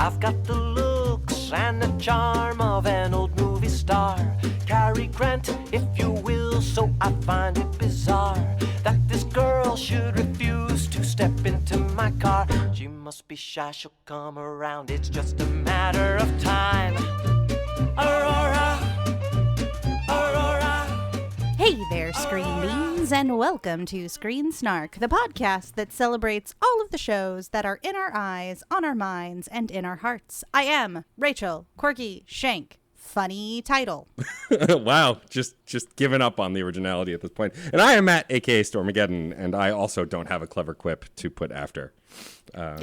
I've got the looks and the charm of an old movie star. Cary Grant, if you will, so I find it bizarre that this girl should refuse to step into my car. She must be shy, she'll come around, it's just a matter of time. Aurora, Aurora. Hey there, Screen Beans, and welcome to Screen Snark, the podcast that celebrates all of the shows that are in our eyes, on our minds, and in our hearts. I am Rachel Quirky Shank. Funny title. Wow, just giving up on the originality at this point. And I am Matt, aka Stormageddon, and I also don't have a clever quip to put after. It'd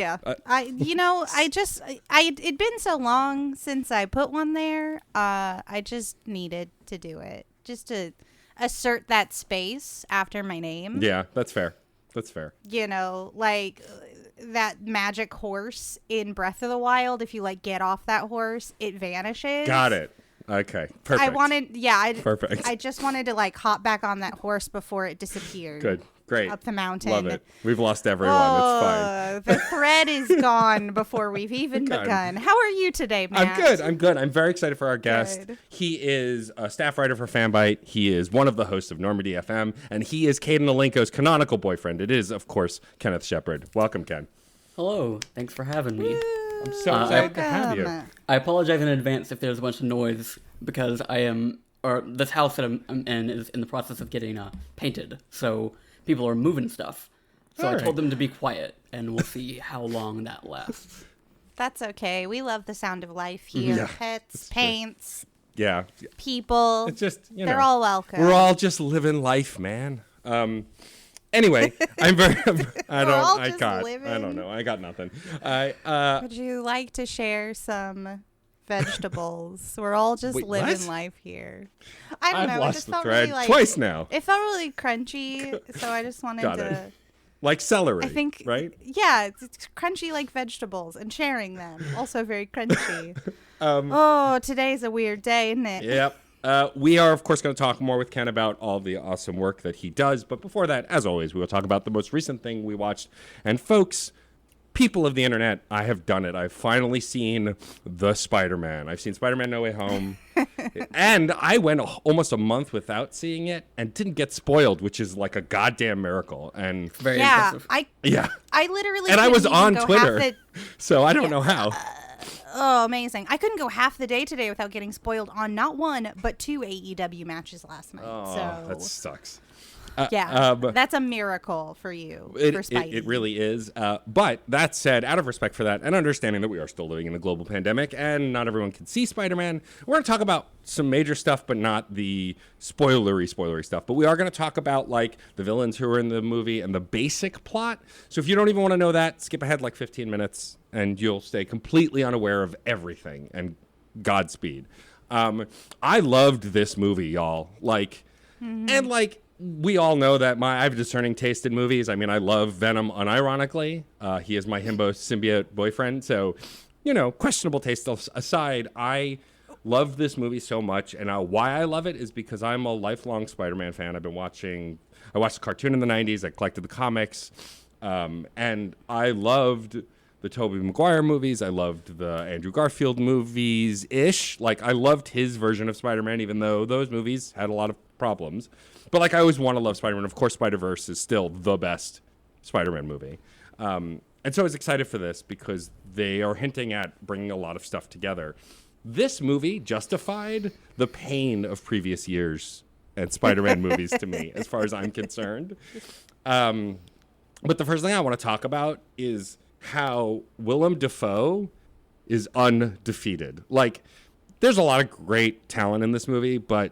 been so long since I put one there. I just needed to do it, just to assert that space after my name. Yeah, that's fair. That's fair. You know, like that magic horse in Breath of the Wild. If you get off that horse, it vanishes. Got it. Okay, perfect. Perfect. I just wanted to hop back on that horse before it disappeared. Good. Great. Up the mountain. Love it. We've lost everyone. It's fine. The thread is gone before we've even begun. How are you today, Matt? I'm good. I'm very excited for our guest. Good. He is a staff writer for Fanbyte. He is one of the hosts of Normandy FM, and he is Caden Alenko's canonical boyfriend. It is, of course, Kenneth Shepard. Welcome, Ken. Hello. Thanks for having me. I'm so excited to have you. I apologize in advance if there's a bunch of noise because this house that I'm in is in the process of getting painted. So people are moving stuff. So I told them to be quiet, and we'll see how long that lasts. That's okay. We love the sound of life here. Yeah, Pets, paints, people. It's just, they're all welcome. We're all just living life, man. Anyway, I'm very. I don't know. I got nothing. Would you like to share some vegetables? We're all just living life here. I don't know. Lost it just the felt thread really twice now. It felt really crunchy, so I just wanted to. Like celery, I think, right? Yeah, it's crunchy like vegetables, and sharing them also very crunchy. Today's a weird day, isn't it? Yep. We are, of course, going to talk more with Ken about all the awesome work that he does. But before that, as always, we will talk about the most recent thing we watched. And folks, people of the internet, I have done it. I've finally seen the Spider-Man. I've seen Spider-Man No Way Home. And I went almost a month without seeing it and didn't get spoiled, which is like a goddamn miracle. And very impressive. I literally and I was on Twitter, so I don't know how. Amazing. I couldn't go half the day today without getting spoiled on not one, but 2 AEW matches last night. That sucks. That's a miracle for you, for Spidey. It really is. But that said, out of respect for that and understanding that we are still living in a global pandemic and not everyone can see Spider-Man, we're going to talk about some major stuff, but not the spoilery stuff. But we are going to talk about the villains who are in the movie and the basic plot. So if you don't even want to know that, skip ahead 15 minutes and you'll stay completely unaware of everything. And Godspeed. I loved this movie, y'all. We all know that I have a discerning taste in movies. I mean, I love Venom unironically. He is my himbo symbiote boyfriend. So, questionable taste aside, I love this movie so much. And why I love it is because I'm a lifelong Spider-Man fan. I watched the cartoon in the 90s. I collected the comics. And I loved the Tobey Maguire movies. I loved the Andrew Garfield movies-ish. I loved his version of Spider-Man, even though those movies had a lot of problems. But I always want to love Spider-Man. Of course, Spider-Verse is still the best Spider-Man movie. And so I was excited for this because they are hinting at bringing a lot of stuff together. This movie justified the pain of previous years and Spider-Man movies to me, as far as I'm concerned. But the first thing I want to talk about is how Willem Dafoe is undefeated. There's a lot of great talent in this movie, but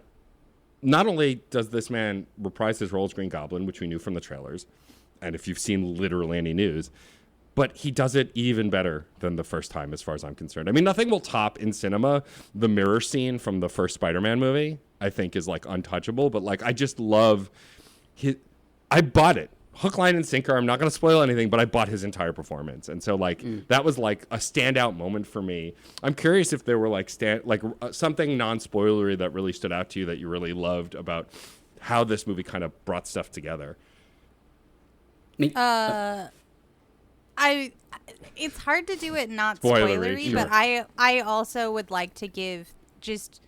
not only does this man reprise his role as Green Goblin, which we knew from the trailers, and if you've seen literally any news, but he does it even better than the first time, as far as I'm concerned. I mean, nothing will top in cinema the mirror scene from the first Spider-Man movie, I think is untouchable, but I just love I bought it. Hook, line, and sinker. I'm not going to spoil anything, but I bought his entire performance. And so, that was, a standout moment for me. I'm curious if there were, something non-spoilery that really stood out to you that you really loved about how this movie kind of brought stuff together. It's hard to do it not Spoilery, spoilery, sure. but I also would like to give just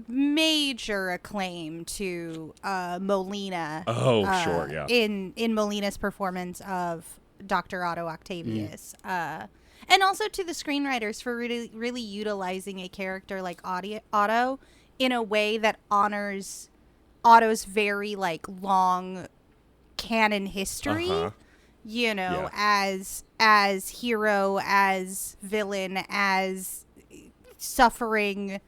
major acclaim to Molina. Oh, sure, yeah. In Molina's performance of Dr. Otto Octavius. And also to the screenwriters for really utilizing a character like Otto in a way that honors Otto's very like long canon history. You know, as hero, as villain, as suffering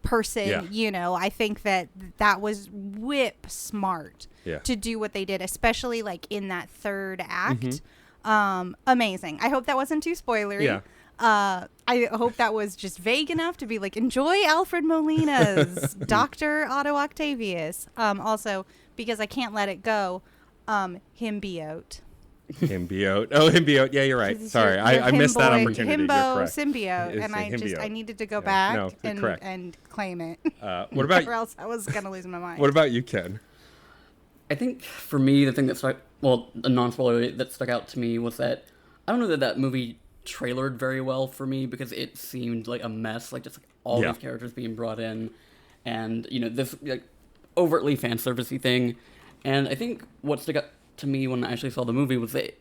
person. You know, I think that was whip smart to do what they did, especially like in that third act. Amazing. I hope that wasn't too spoilery. I hope that was just vague enough to be like, enjoy Alfred Molina's Dr. Otto Octavius. Also, because I can't let it go, Symbiote. Symbiote. Oh, Symbiote. Yeah, you're right. Sorry, I missed that opportunity. Himbo, You're correct. Symbiote, and I needed to go back and claim it. What about? Or else I was gonna lose my mind. What about you, Ken? I think for me, the thing that a non-spoiler that stuck out to me was that I don't know that movie trailered very well for me because it seemed like a mess, like just like all these characters being brought in, and you know this like overtly fan servicey thing. And I think what stuck out to me when I actually saw the movie was that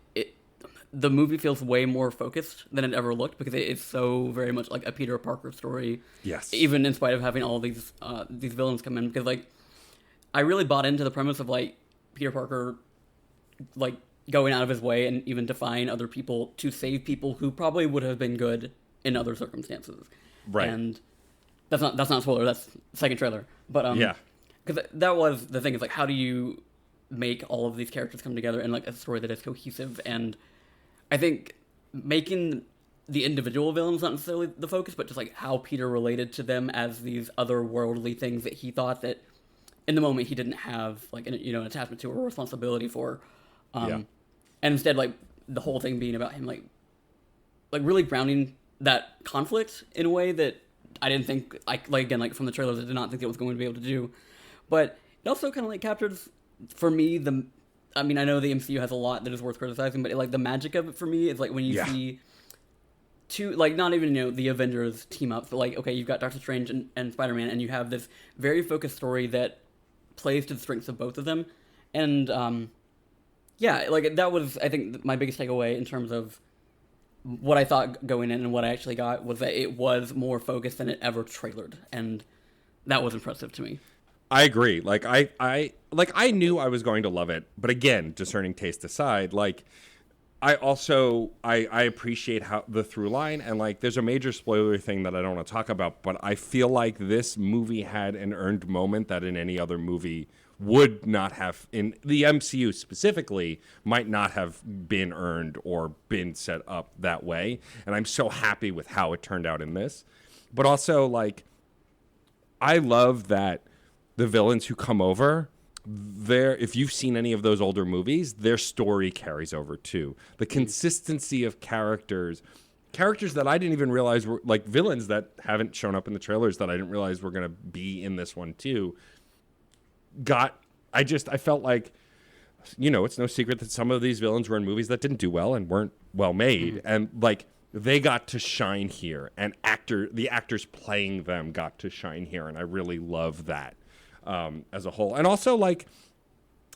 the movie feels way more focused than it ever looked because it's so very much like a Peter Parker story. Yes. Even in spite of having all these villains come in, because like I really bought into the premise of like Peter Parker like going out of his way and even defying other people to save people who probably would have been good in other circumstances. Right. And that's not a spoiler. That's the second trailer. But because that was the thing. Is like, how do you make all of these characters come together in like a story that is cohesive? And I think making the individual villains not necessarily the focus, but just like how Peter related to them as these otherworldly things that he thought that in the moment he didn't have like an attachment to or responsibility for. And instead, like the whole thing being about him, like really grounding that conflict in a way that I didn't think, like from the trailers, I did not think it was going to be able to do. But it also kind of like captures for me I know the MCU has a lot that is worth criticizing, but like the magic of it for me is like when you see two, like not even the Avengers team up, but like okay, you've got Doctor Strange and Spider-Man, and you have this very focused story that plays to the strengths of both of them, and like that was, I think, my biggest takeaway in terms of what I thought going in and what I actually got was that it was more focused than it ever trailered, and that was impressive to me. I agree. Like I knew I was going to love it, but again, discerning taste aside, like I appreciate how the through line, and like there's a major spoiler thing that I don't want to talk about, but I feel like this movie had an earned moment that in any other movie would not have, in the MCU specifically, might not have been earned or been set up that way. And I'm so happy with how it turned out in this. But also, like, I love that the villains who come over, if you've seen any of those older movies, their story carries over too. The consistency of characters that I didn't even realize were like villains that haven't shown up in the trailers that I didn't realize were going to be in this one too. I felt like, it's no secret that some of these villains were in movies that didn't do well and weren't well made. And like they got to shine here, and the actors playing them got to shine here. And I really love that as a whole. And also, like,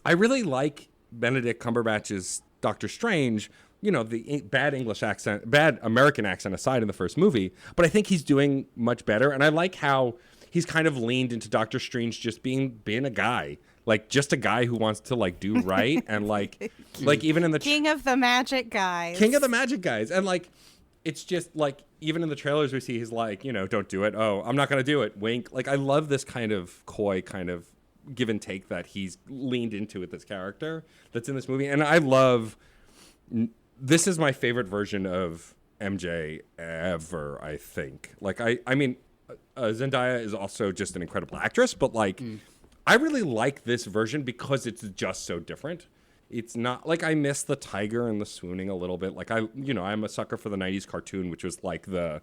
I really like Benedict Cumberbatch's Doctor Strange, the bad American accent aside in the first movie, but I think he's doing much better. And I like how he's kind of leaned into Doctor Strange just being a guy, like just a guy who wants to like do right. And like even in the King of the Magic Guys. And like, it's just like, even in the trailers we see, he's like, don't do it. Oh, I'm not going to do it. Wink. Like, I love this kind of coy kind of give and take that he's leaned into with this character that's in this movie. And I love, this is my favorite version of MJ ever, I think. Like, I mean, Zendaya is also just an incredible actress, but like, I really like this version because it's just so different. It's not like, I miss the tiger and the swooning a little bit. Like I'm a sucker for the 90s cartoon, which was like the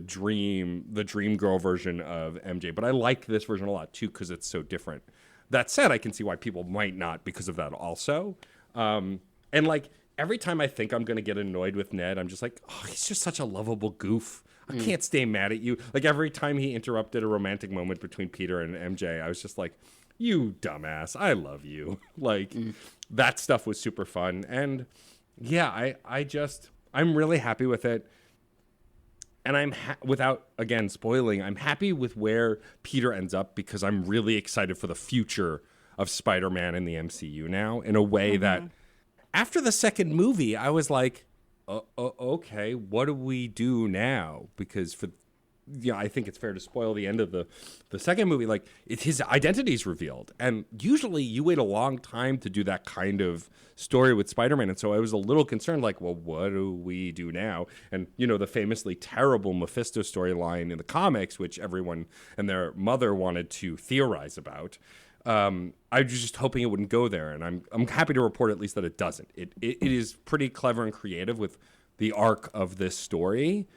dream girl version of MJ. But I like this version a lot too, because it's so different. That said, I can see why people might not because of that also. And like, every time I think I'm going to get annoyed with Ned, I'm just like, oh, he's just such a lovable goof. I can't stay mad at you. Like, every time he interrupted a romantic moment between Peter and MJ, I was just like, you dumbass, I love you. Like, that stuff was super fun. And yeah, I'm really happy with it. And I'm, without, again, spoiling, I'm happy with where Peter ends up because I'm really excited for the future of Spider-Man in the MCU now in a way that after the second movie, I was like, okay, what do we do now? Because I think it's fair to spoil the end of the second movie. Like, his identity is revealed. And usually you wait a long time to do that kind of story with Spider-Man. And so I was a little concerned, like, well, what do we do now? And, the famously terrible Mephisto storyline in the comics, which everyone and their mother wanted to theorize about. I was just hoping it wouldn't go there. And I'm happy to report at least that it doesn't. It is pretty clever and creative with the arc of this story.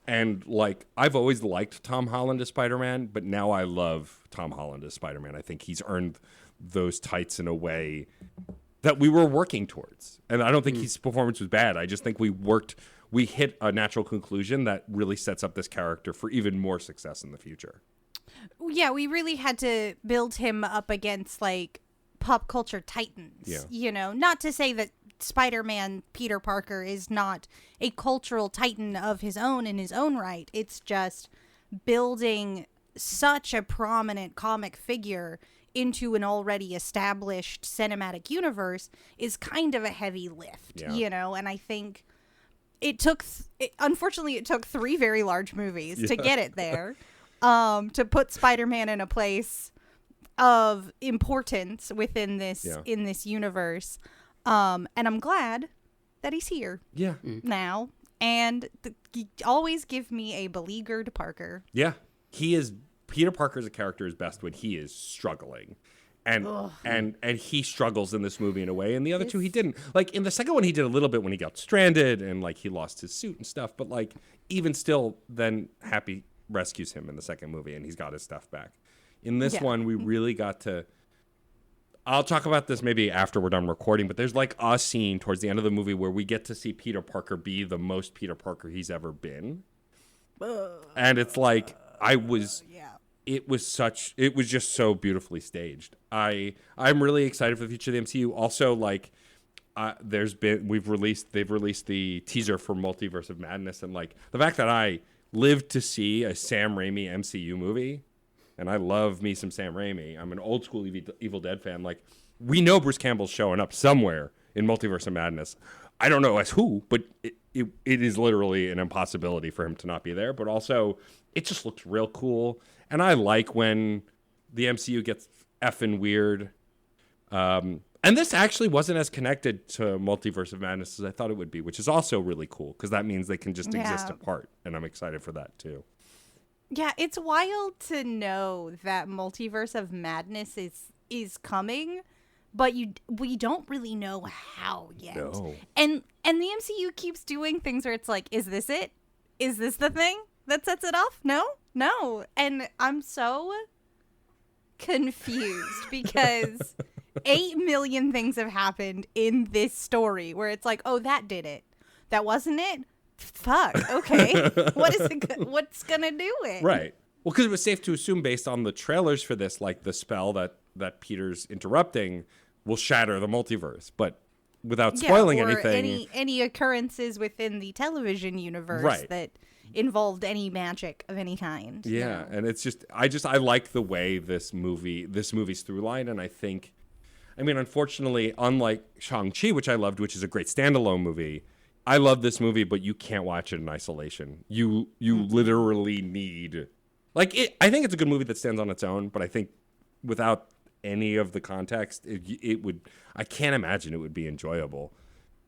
And, like, I've always liked Tom Holland as Spider-Man, but now I love Tom Holland as Spider-Man. I think he's earned those tights in a way that we were working towards. And I don't think his performance was bad. I just think we hit a natural conclusion that really sets up this character for even more success in the future. Yeah, we really had to build him up against, like, pop culture titans. Yeah. Not to say that Spider-Man Peter Parker is not a cultural titan of his own in his own right. It's just building such a prominent comic figure into an already established cinematic universe is kind of a heavy lift, and I think unfortunately it took 3 very large movies to get it there, to put Spider-Man in a place of importance within this in this universe. And I'm glad that he's here now. And always give me a beleaguered Parker. Yeah. Peter Parker's a character is best when he is struggling. And he struggles in this movie in a way. And the other two, he didn't. Like, in the second one, he did a little bit when he got stranded and, like, he lost his suit and stuff. But, like, even still, then Happy rescues him in the second movie and he's got his stuff back. In this one, we really got to... I'll talk about this maybe after we're done recording, but there's like a scene towards the end of the movie where we get to see Peter Parker be the most Peter Parker he's ever been. And it's like, it was just so beautifully staged. I'm really excited for the future of the MCU. Also, like, they've released the teaser for Multiverse of Madness, and like the fact that I lived to see a Sam Raimi MCU movie. And I love me some Sam Raimi. I'm an old school Evil Dead fan. Like, we know Bruce Campbell's showing up somewhere in Multiverse of Madness. I don't know as who, but it is literally an impossibility for him to not be there. But also, it just looks real cool. And I like when the MCU gets effing weird. And this actually wasn't as connected to Multiverse of Madness as I thought it would be, which is also really cool because that means they can just exist apart. And I'm excited for that, too. Yeah, it's wild to know that Multiverse of Madness is coming, but we don't really know how yet. No. And the MCU keeps doing things where it's like, is this it? Is this the thing that sets it off? No. And I'm so confused because 8 million ththings have happened in this story where it's like, oh, that did it. That wasn't it? Fuck, okay. What's gonna do it? Right. Well, because it was safe to assume based on the trailers for this, like the spell that Peter's interrupting will shatter the multiverse. But without spoiling anything. Any occurrences within the television universe that involved any magic of any kind. Yeah, and it's just I like the way this movie's through line, and I think, I mean, unfortunately, unlike Shang-Chi, which I loved, which is a great standalone movie, I love this movie, but you can't watch it in isolation. You literally need, like, I think it's a good movie that stands on its own, but I think without any of the context, it would, I can't imagine it would be enjoyable.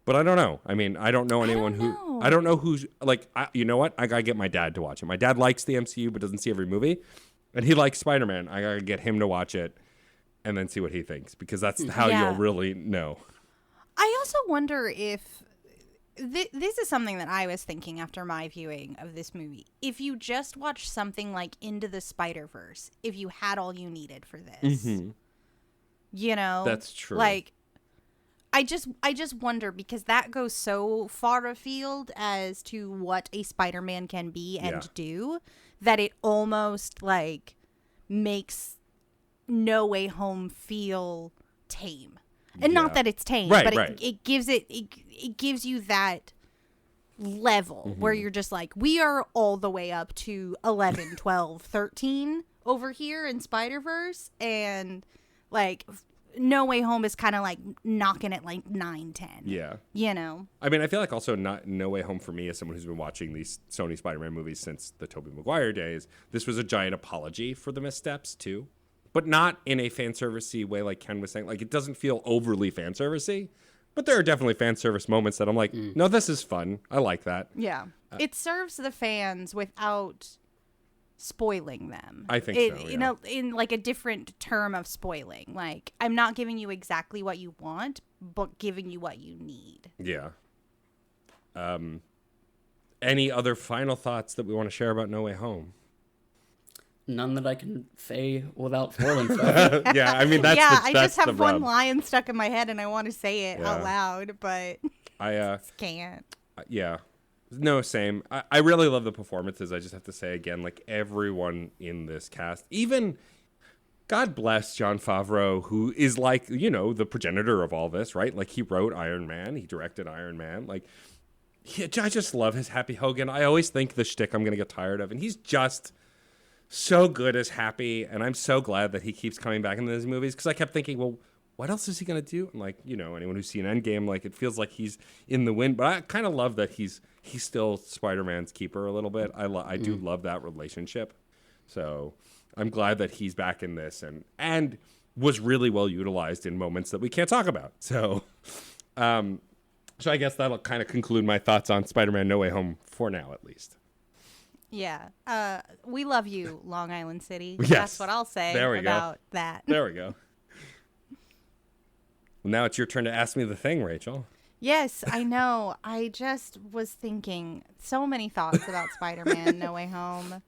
But I don't know. I mean, I don't know anyone I don't know who's, like, you know what? I gotta get my dad to watch it. My dad likes the MCU, but doesn't see every movie. And he likes Spider-Man. I gotta get him to watch it and then see what he thinks, because that's how you'll really know. I also wonder if, this is something that I was thinking after my viewing of this movie. If you just watch something like Into the Spider-Verse, if you had all you needed for this, you know? That's true. Like, I just wonder, because that goes so far afield as to what a Spider-Man can be and do, that it almost like makes No Way Home feel tame. And not that it's tame, but it gives it gives you that level where you're just like, we are all the way up to 11, 12, 13 over here in Spider-Verse, and like No Way Home is kind of like knocking at like 9, 10. Yeah. You know? I mean, I feel like also No Way Home for me, as someone who's been watching these Sony Spider-Man movies since the Tobey Maguire days, this was a giant apology for the missteps too. But not in a fan servicey way, like Ken was saying. Like, it doesn't feel overly fan servicey, but there are definitely fan service moments that I'm like, no, this is fun. I like that. Yeah. It serves the fans without spoiling them. I think so, yeah. You know, in like a different term of spoiling. Like, I'm not giving you exactly what you want, but giving you what you need. Yeah. Any other final thoughts that we want to share about No Way Home? None that I can say without spoiling stuff. Yeah, I mean, that's I just have one line stuck in my head and I want to say it out loud, but I can't. Yeah. No, same. I really love the performances. I just have to say again, like everyone in this cast, even God bless Jon Favreau, who is like, you know, the progenitor of all this, right? Like he wrote Iron Man, he directed Iron Man. Like, I just love his Happy Hogan. I always think the shtick I'm going to get tired of, and he's just so good as Happy, and I'm so glad that he keeps coming back into these movies, because I kept thinking, well, what else is he going to do? And like, you know, anyone who's seen Endgame, like it feels like he's in the wind, but I kind of love that he's still Spider-Man's keeper a little bit. I do love that relationship. So I'm glad that he's back in this and was really well utilized in moments that we can't talk about. So, so I guess that'll kind of conclude my thoughts on Spider-Man No Way Home for now, at least. Yeah. We love you, Long Island City. Yes. That's what I'll say about that. There we go. Well, now it's your turn to ask me the thing, Rachel. Yes, I know. I just was thinking so many thoughts about Spider-Man No Way Home.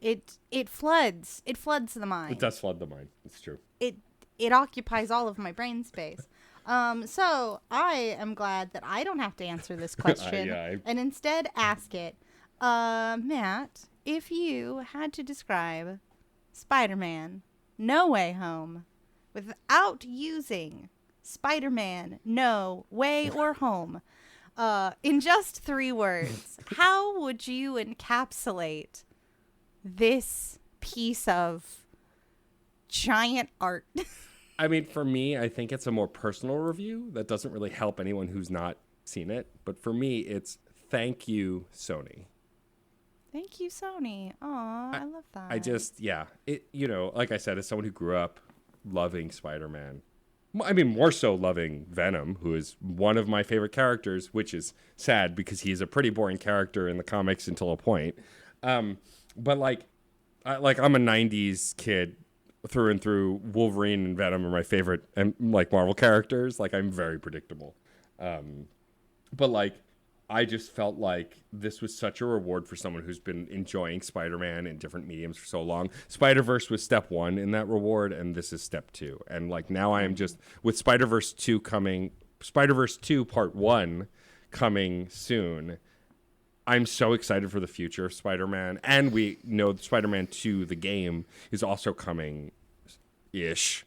It floods the mind. It does flood the mind. It's true. It occupies all of my brain space. So I am glad that I don't have to answer this question and instead ask it. Matt, if you had to describe Spider-Man No Way Home without using Spider-Man No Way or Home in just 3 words, how would you encapsulate this piece of giant art? I mean, for me, I think it's a more personal review that doesn't really help anyone who's not seen it. But for me, it's thank you, Sony. Thank you, Sony. Aw, I love that. I just, it, you know, like I said, as someone who grew up loving Spider-Man, I mean, more so loving Venom, who is one of my favorite characters, which is sad because he's a pretty boring character in the comics until a point. But I'm a 90s kid through and through. Wolverine and Venom are my favorite and like Marvel characters. Like, I'm very predictable. But like, I just felt like this was such a reward for someone who's been enjoying Spider-Man in different mediums for so long. Spider-Verse was step 1 in that reward, and this is step 2. And like, now I am just, with Spider-Verse 2 Part 1 coming soon, I'm so excited for the future of Spider-Man. And we know Spider-Man 2, the game, is also coming-ish.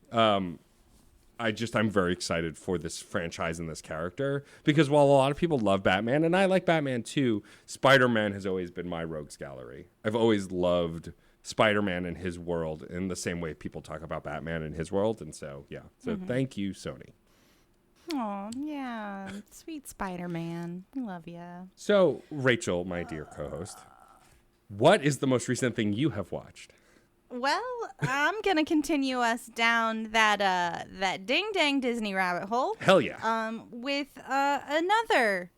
I'm very excited for this franchise and this character, because while a lot of people love Batman, and I like Batman too, Spider-Man has always been my rogues gallery. I've always loved Spider-Man and his world in the same way people talk about Batman and his world. And so, Thank you, Sony. Oh, yeah. Sweet Spider-Man. I love you. So, Rachel, my dear co-host, what is the most recent thing you have watched? Well, I'm gonna continue us down that ding-dang Disney rabbit hole. Hell yeah. With another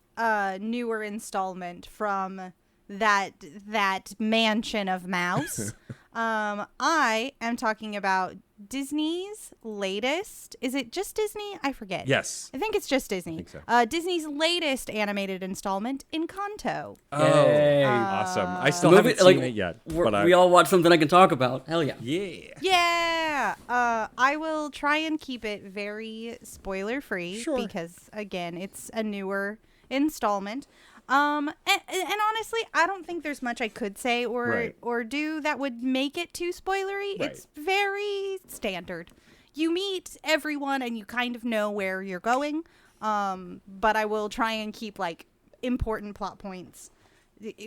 newer installment from that mansion of mouse. I am talking about Disney's latest. Is it just Disney? I forget. Yes. I think it's just Disney. I think so. Disney's latest animated installment, Encanto. Oh, Yay. awesome. I still Movie- haven't seen it yet. But we all watched something I can talk about. Hell yeah. Yeah. Yeah. I will try and keep it very spoiler free Sure. because again, it's a newer installment. And honestly, I don't think there's much I could say Right. or do that would make it too spoilery. Right. It's very standard. You meet everyone and you kind of know where you're going. But I will try and keep like important plot points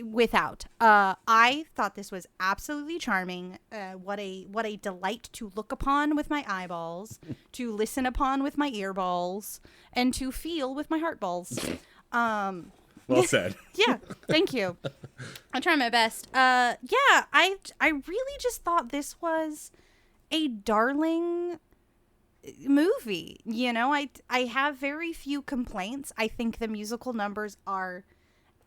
without. I thought this was absolutely charming. What a delight to look upon with my eyeballs, to listen upon with my earballs, and to feel with my heart balls. Well said. Yeah, thank you. I'll try my best. Yeah, I really just thought this was a darling movie. You know, I have very few complaints. I think the musical numbers are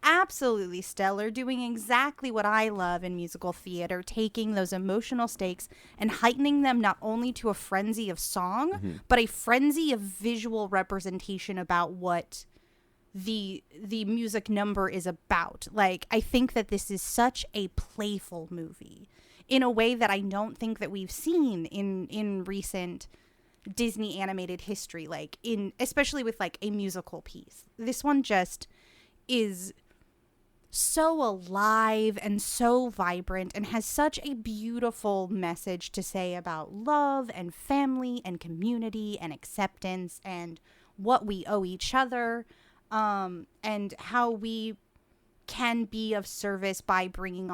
absolutely stellar, doing exactly what I love in musical theater, taking those emotional stakes and heightening them not only to a frenzy of song, but a frenzy of visual representation about what the music number is about. Like, I think that this is such a playful movie in a way that I don't think that we've seen in recent Disney animated history, like especially with like a musical piece. This one just is so alive and so vibrant and has such a beautiful message to say about love and family and community and acceptance and what we owe each other. And how we can be of service by bringing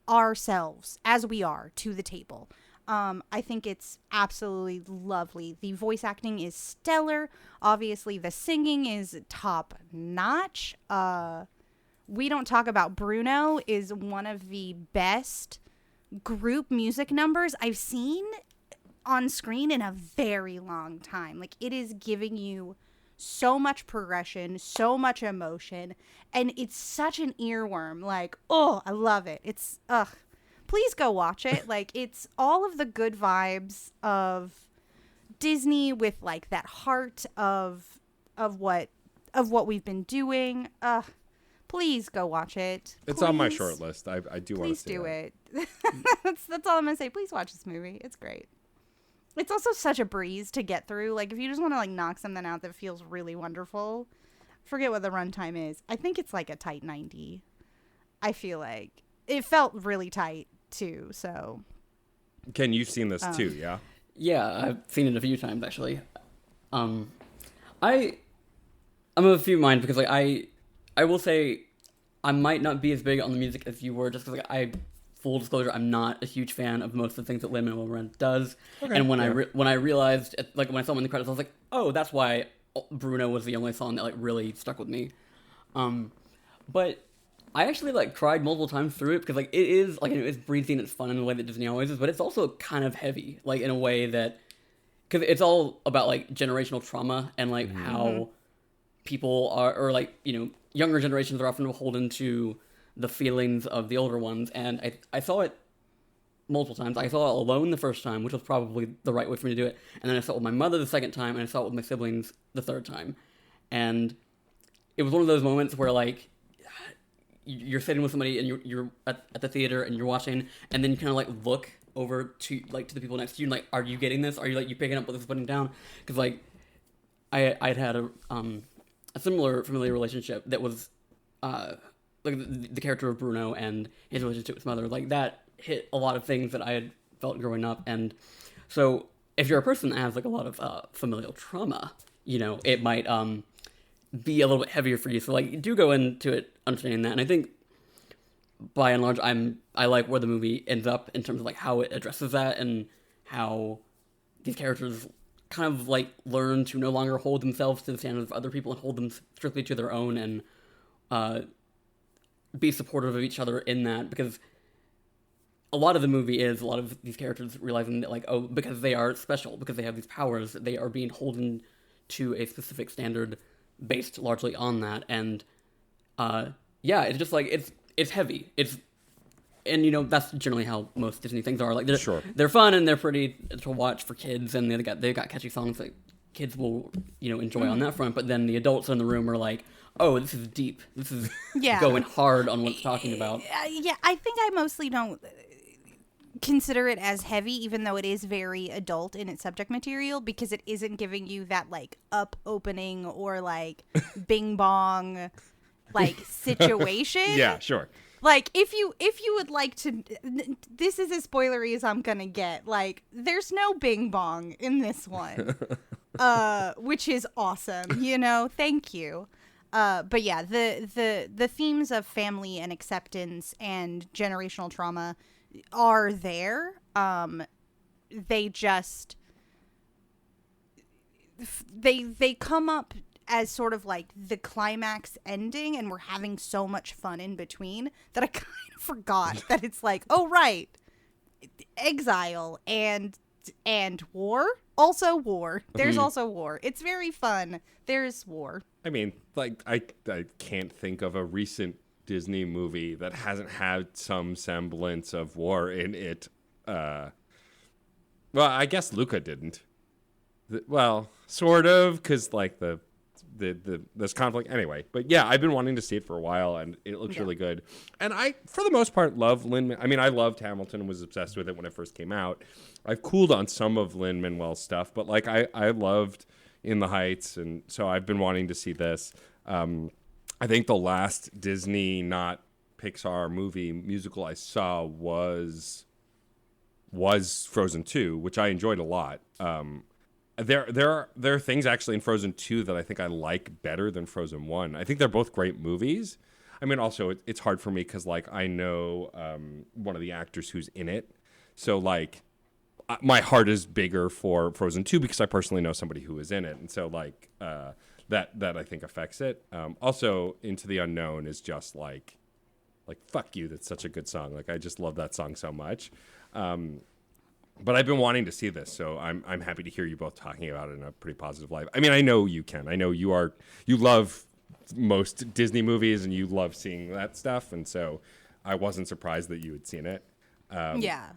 ourselves as we are to the table. I think it's absolutely lovely. The voice acting is stellar. Obviously, the singing is top notch. We Don't Talk About Bruno is one of the best group music numbers I've seen on screen in a very long time. Like, it is giving you so much progression, so much emotion, and it's such an earworm. Like, oh, I love it. It's please go watch it. Like, it's all of the good vibes of Disney with like that heart of what we've been doing. Please go watch it. It's on my Please. short list. I do want to Please see do it. that's all I'm gonna say. Please watch this movie. It's great. It's also such a breeze to get through. Like, if you just want to like knock something out that feels really wonderful, forget what the runtime is. I think it's like a tight 90. I feel like it felt really tight too. So, Ken, you've seen this too, yeah? Yeah, I've seen it a few times actually. I'm of a few minds because like I will say I might not be as big on the music as you were, just because like, full disclosure, I'm not a huge fan of most of the things that Lin-Manuel Miranda does. Okay, and when I realized, like when I saw him in the credits, I was like, oh, that's why Bruno was the only song that like really stuck with me. But I actually like cried multiple times through it because like it is like it's breezy and it's fun in the way that Disney always is, but it's also kind of heavy, like in a way that because it's all about like generational trauma and like how people are, or like younger generations are often beholden to the feelings of the older ones, and I saw it multiple times. I saw it alone the first time, which was probably the right way for me to do it, and then I saw it with my mother the second time, and I saw it with my siblings the third time. And it was one of those moments where like you're sitting with somebody and you're at the theater and you're watching, and then you kind of like look over to the people next to you and like, are you getting this? Are you picking up what this is putting down? Because like I'd had a similar familiar relationship that was like the character of Bruno and his relationship with his mother, like that hit a lot of things that I had felt growing up. And so if you're a person that has like a lot of familial trauma, it might be a little bit heavier for you. So like do go into it understanding that. And I think by and large I like where the movie ends up in terms of like how it addresses that and how these characters kind of like learn to no longer hold themselves to the standards of other people and hold them strictly to their own, and be supportive of each other in that, because a lot of the movie is a lot of these characters realizing that like, oh, because they are special, because they have these powers, they are being holden to a specific standard based largely on that. And yeah, it's just like it's heavy. It's and that's generally how most Disney things are. Like they're fun and they're pretty to watch for kids, and they've got catchy songs that kids will enjoy on that front. But then the adults in the room are like, oh, this is deep. This is going hard on what it's talking about. Yeah, I think I mostly don't consider it as heavy, even though it is very adult in its subject material, because it isn't giving you that like up opening or like bing bong like situation. Yeah, sure. Like if you would like to, this is as spoilery as I'm gonna get. Like there's no bing bong in this one, which is awesome. Thank you. But yeah, the themes of family and acceptance and generational trauma are there. They just they come up as sort of like the climax ending, and we're having so much fun in between that I kind of forgot that it's like, oh right, exile and war. Also war. There's also war. It's very fun. There's war. I mean, like I can't think of a recent Disney movie that hasn't had some semblance of war in it. Well, I guess Luca didn't. Well, sort of, because like the this conflict anyway. But yeah, I've been wanting to see it for a while, and it looks really good. And I, for the most part, love Lin. I mean, I loved Hamilton and was obsessed with it when it first came out. I've cooled on some of Lin-Manuel's stuff, but like I loved In the Heights, and so I've been wanting to see this. I think the last Disney, not Pixar musical I saw was Frozen 2, which I enjoyed a lot. There are things actually in Frozen 2 that I think I like better than Frozen 1. I think they're both great movies. I mean, also it's hard for me because like I know one of the actors who's in it, so like my heart is bigger for Frozen 2 because I personally know somebody who is in it, and so like that I think affects it. Also, Into the Unknown is just like fuck you. That's such a good song. Like I just love that song so much. But I've been wanting to see this, so I'm happy to hear you both talking about it in a pretty positive light. I mean, I know you can. I know you love most Disney movies and you love seeing that stuff, and so I wasn't surprised that you had seen it. Yeah.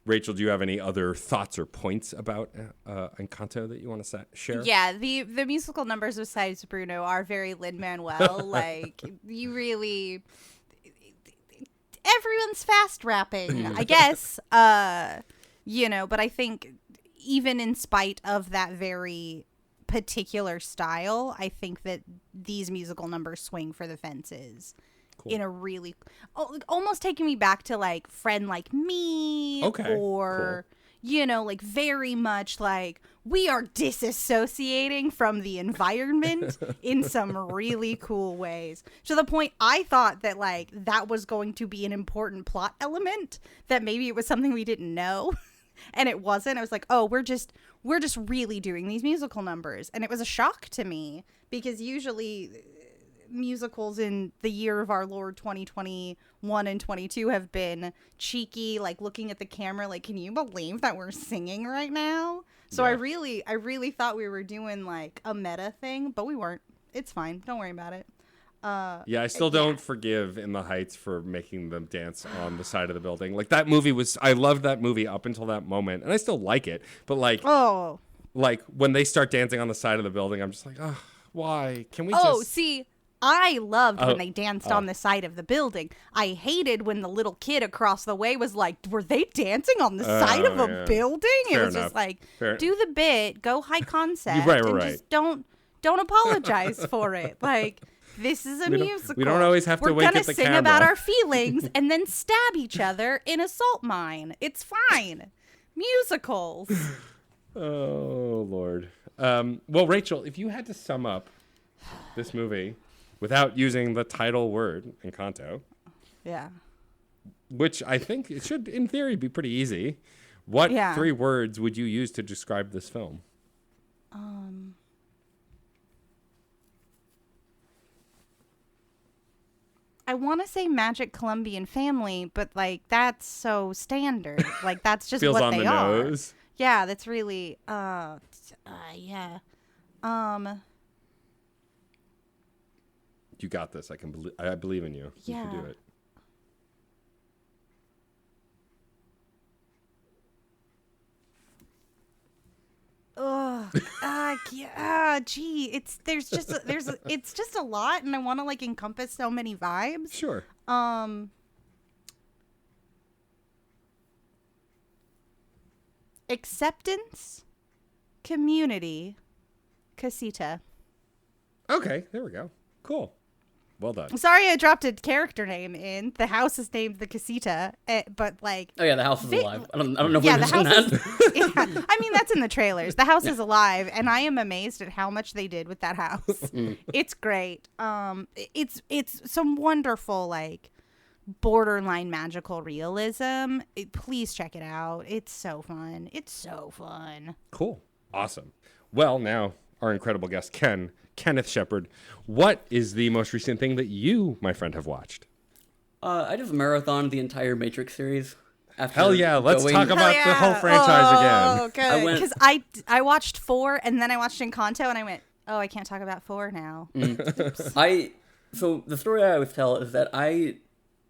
Rachel, do you have any other thoughts or points about Encanto that you want to share? Yeah, the musical numbers besides Bruno are very Lin-Manuel. Like, you really... Everyone's fast rapping, I guess. But I think even in spite of that very particular style, I think that these musical numbers swing for the fences. Cool. In a really, almost taking me back to like Friend Like Me, or cool. Like very much like we are disassociating from the environment in some really cool ways. To the point I thought that like that was going to be an important plot element, that maybe it was something we didn't know. And it wasn't. I was like, oh, we're just really doing these musical numbers. And it was a shock to me because usually musicals in the year of our Lord 2021 and 22 have been cheeky, like looking at the camera like, can you believe that we're singing right now? So yeah. I really thought we were doing like a meta thing, but we weren't. It's fine. Don't worry about it. Yeah, I still don't forgive In the Heights for making them dance on the side of the building. Like that movie I loved that movie up until that moment, and I still like it. But like when they start dancing on the side of the building, I'm just like, oh, why? Can we see, I loved when they danced on the side of the building. I hated when the little kid across the way was like, were they dancing on the side of a building? Fair it was enough. Just like, do the bit, go high concept, right. Just don't apologize for it. Like, this is a musical. We don't always have to wink at the camera. We're going to sing about our feelings and then stab each other in a salt mine. It's fine. Musicals. Oh, Lord. Well, Rachel, if you had to sum up this movie without using the title word, Encanto. Yeah. Which I think it should, in theory, be pretty easy. What 3 words would you use to describe this film? I want to say Magic Colombian Family, but like that's so standard. Like that's just what they are. Feels on the nose. Yeah, that's really yeah. You got this. I believe in you. Yeah. You can do it. yeah, gee, it's just a lot, and I want to like encompass so many vibes. Sure. Acceptance, community, casita. Okay, there we go. Cool. Well done. Sorry, I dropped a character name in. The house is named the casita, but like. Oh yeah, the house is alive. I don't know if Yeah, we the house mentioned that. is. Yeah, I mean, that's in the trailers. The house is alive, and I am amazed at how much they did with that house. It's great. It's some wonderful like borderline magical realism. Please check it out. It's so fun. It's so fun. Cool. Awesome. Well, now our incredible guest, Kenneth Shepard. What is the most recent thing that you, my friend, have watched? I just marathoned the entire Matrix series. Hell yeah, let's talk about the whole franchise again. Oh, good. Because I watched 4, and then I watched Encanto, and I went, oh, I can't talk about 4 now. So the story I always tell is that I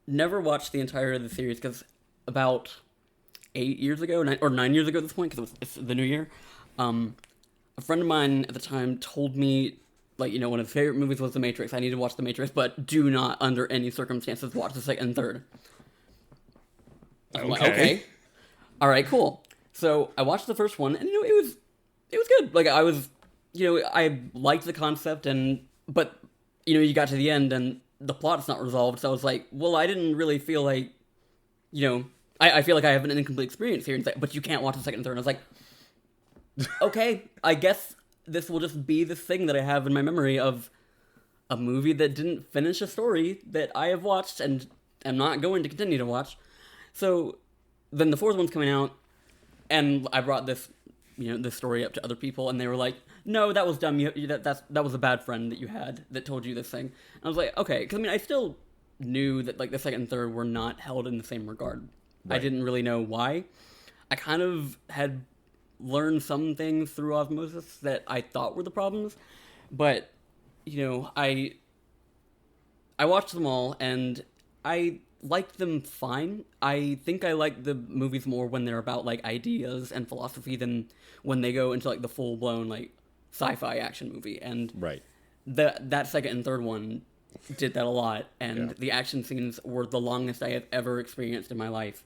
never watched the entire of the series because about 8 years ago, 9 years ago at this point, because it's the new year, a friend of mine at the time told me, like, you know, one of his favorite movies was The Matrix. I need to watch The Matrix, but do not, under any circumstances, watch the second and third. I'm like, okay. All right, cool. So I watched the first one, and, you know, it was good. Like, I was, you know, I liked the concept, but, you know, you got to the end, and the plot's not resolved, so I was like, well, I didn't really feel like, you know, I feel like I have an incomplete experience here, but you can't watch the second and third. And I was like, okay, I guess this will just be this thing that I have in my memory of a movie that didn't finish a story that I have watched and am not going to continue to watch. So then the fourth one's coming out, and I brought this, you know, this story up to other people, and they were like, no, that was dumb. That was a bad friend that you had that told you this thing. And I was like, okay, because I mean, I still knew that like the second and third were not held in the same regard. Right. I didn't really know why. I kind of had learned some things through osmosis that I thought were the problems, but you know, I watched them all and I liked them fine. I think I like the movies more when they're about like ideas and philosophy than when they go into like the full blown like sci-fi action movie. And right, that second and third one did that a lot, and the action scenes were the longest I have ever experienced in my life.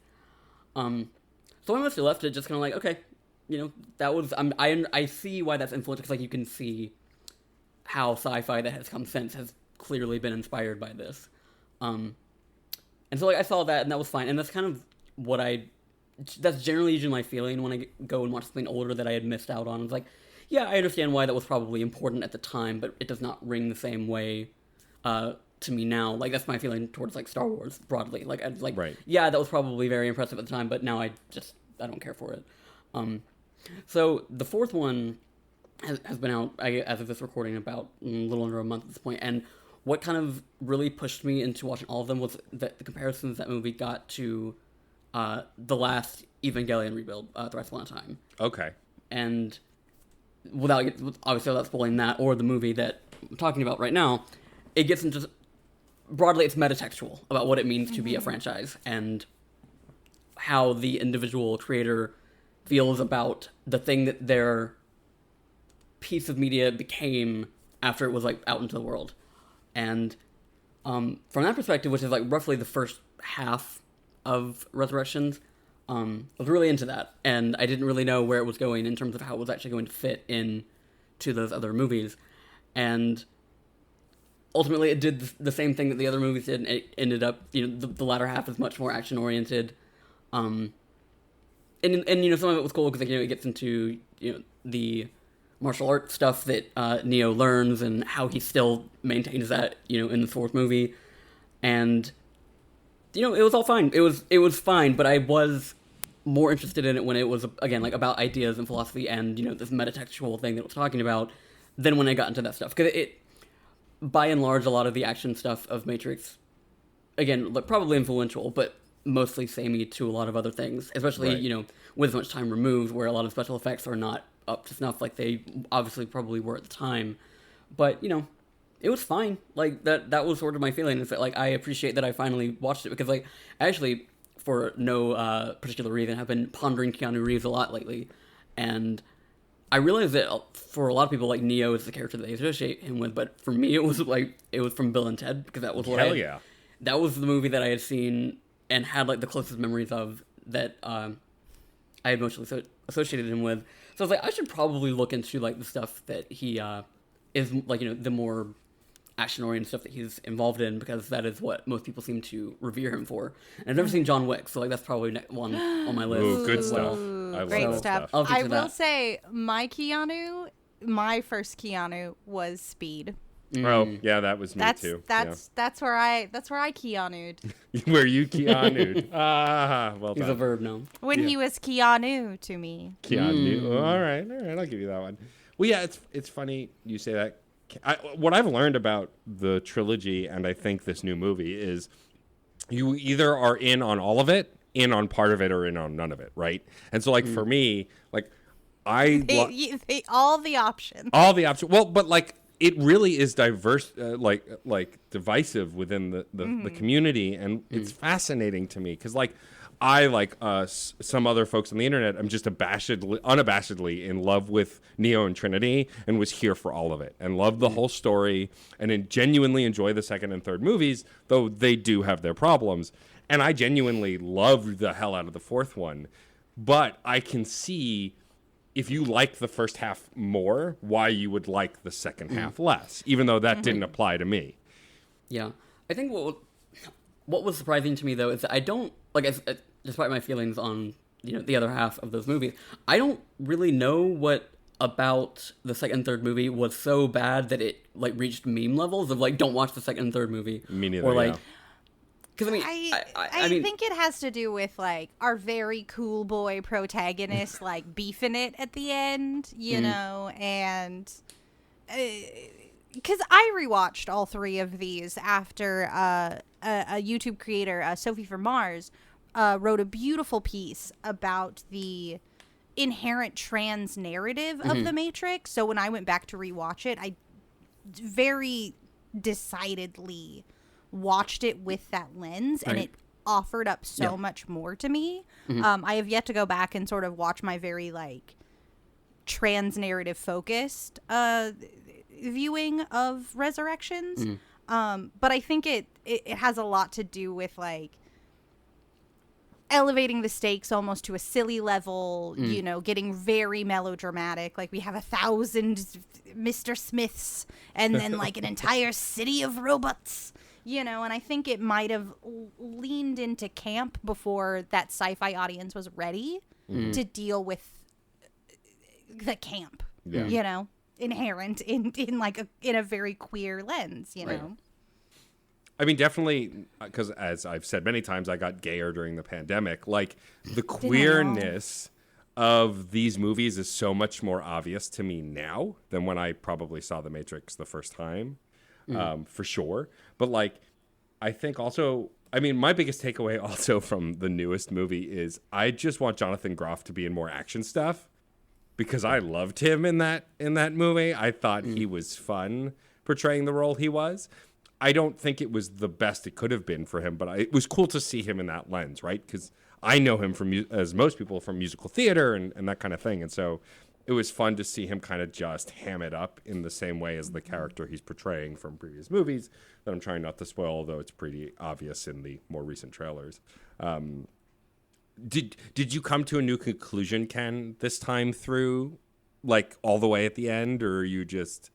So I mostly left it just kind of like, okay, you know, that was, I see why that's influenced, because like you can see how sci-fi that has come since has clearly been inspired by this. And so like I saw that, and that was fine, and that's kind of that's generally usually my feeling when I go and watch something older that I had missed out on. It's like, yeah, I understand why that was probably important at the time, but it does not ring the same way to me now. Like, that's my feeling towards like Star Wars broadly. Like, right. Yeah, that was probably very impressive at the time, but now I don't care for it. So the fourth one has been out, as of this recording, about a little under a month at this point, and what kind of really pushed me into watching all of them was the comparisons that movie got to the last Evangelion rebuild, Thrice Upon a Time. Okay. And obviously without spoiling that or the movie that I'm talking about right now, it gets into, broadly, it's metatextual about what it means to be a franchise and how the individual creator feels about the thing that their piece of media became after it was like out into the world. And from that perspective, which is like roughly the first half of Resurrections, I was really into that, and I didn't really know where it was going in terms of how it was actually going to fit in to those other movies. And ultimately, it did the same thing that the other movies did, and it ended up, you know, the latter half is much more action-oriented. And you know, some of it was cool because, like, you know, it gets into, you know, the martial arts stuff that Neo learns and how he still maintains that, you know, in the fourth movie. And, you know, it was all fine. It was fine, but I was more interested in it when it was, again, like, about ideas and philosophy and, you know, this metatextual thing that it was talking about than when I got into that stuff. Because it, by and large, a lot of the action stuff of Matrix, again, probably influential, but mostly samey to a lot of other things, especially, you know, with as much time removed, where a lot of special effects are not up to snuff like they obviously probably were at the time. But, you know, it was fine. Like, that was sort of my feeling, is that, like, I appreciate that I finally watched it, because, like, I actually, for no particular reason, have been pondering Keanu Reeves a lot lately, and I realized that for a lot of people, like, Neo is the character that they associate him with, but for me, it was from Bill and Ted, because that was what that was the movie that I had seen and had, like, the closest memories of that I had emotionally associated him with. So I was like, I should probably look into, like, the stuff that he is, like, the more action-oriented stuff that he's involved in, because that is what most people seem to revere him for. And I've never seen John Wick, so, like, that's probably one on my list. Ooh, good stuff. I Great love stuff. stuff. I will say, my first Keanu was Speed. Oh, yeah, that was me too. That's where I Keanu'd. Where you Keanu'd. Well done. He's a verb now. When he was Keanu to me. Keanu. All right, I'll give you that one. Well, yeah, it's funny you say that. What I've learned about the trilogy, and I think this new movie, is you either are in on all of it, in on part of it, or in on none of it, right? And so, like, for me, like, all the options. All the options. Well, but, like, it really is diverse, like divisive within the community, and it's fascinating to me because, like, I, like some other folks on the internet, I'm just unabashedly in love with Neo and Trinity, and was here for all of it, and loved the whole story, and genuinely enjoy the second and third movies, though they do have their problems. And I genuinely loved the hell out of the fourth one, but I can see, if you like the first half more, why you would like the second half less, even though that didn't apply to me. Yeah. I think what was surprising to me, though, is that I don't, like, despite my feelings on, the other half of those movies, I don't really know what about the second and third movie was so bad that it, like, reached meme levels of, like, don't watch the second and third movie. Me neither, or, like, yeah. Because, I think it has to do with, like, our very cool boy protagonist, like, beefing it at the end, and because I rewatched all three of these after a YouTube creator, Sophie from Mars, wrote a beautiful piece about the inherent trans narrative of The Matrix. So when I went back to rewatch it, I very decidedly watched it with that lens, and it offered up so much more to me. I have yet to go back and sort of watch my very, like, trans narrative focused viewing of Resurrections. But I think it has a lot to do with, like, elevating the stakes almost to a silly level, getting very melodramatic. Like, we have 1,000 Mr. Smiths and then, like, an entire city of robots, and I think it might have leaned into camp before that sci-fi audience was ready to deal with the camp, inherent in like in a very queer lens, know. I mean, definitely, because as I've said many times, I got gayer during the pandemic. Like, the queerness of these movies is so much more obvious to me now than when I probably saw The Matrix the first time, for sure. But, like, I think also, I mean, my biggest takeaway also from the newest movie is I just want Jonathan Groff to be in more action stuff, because I loved him in that movie. I thought he was fun portraying the role he was. I don't think it was the best it could have been for him, but it was cool to see him in that lens, right? Because I know him as most people, from musical theater and that kind of thing. And so it was fun to see him kind of just ham it up in the same way as the character he's portraying from previous movies that I'm trying not to spoil, although it's pretty obvious in the more recent trailers. Did you come to a new conclusion, Ken, this time through, like, all the way at the end, or you just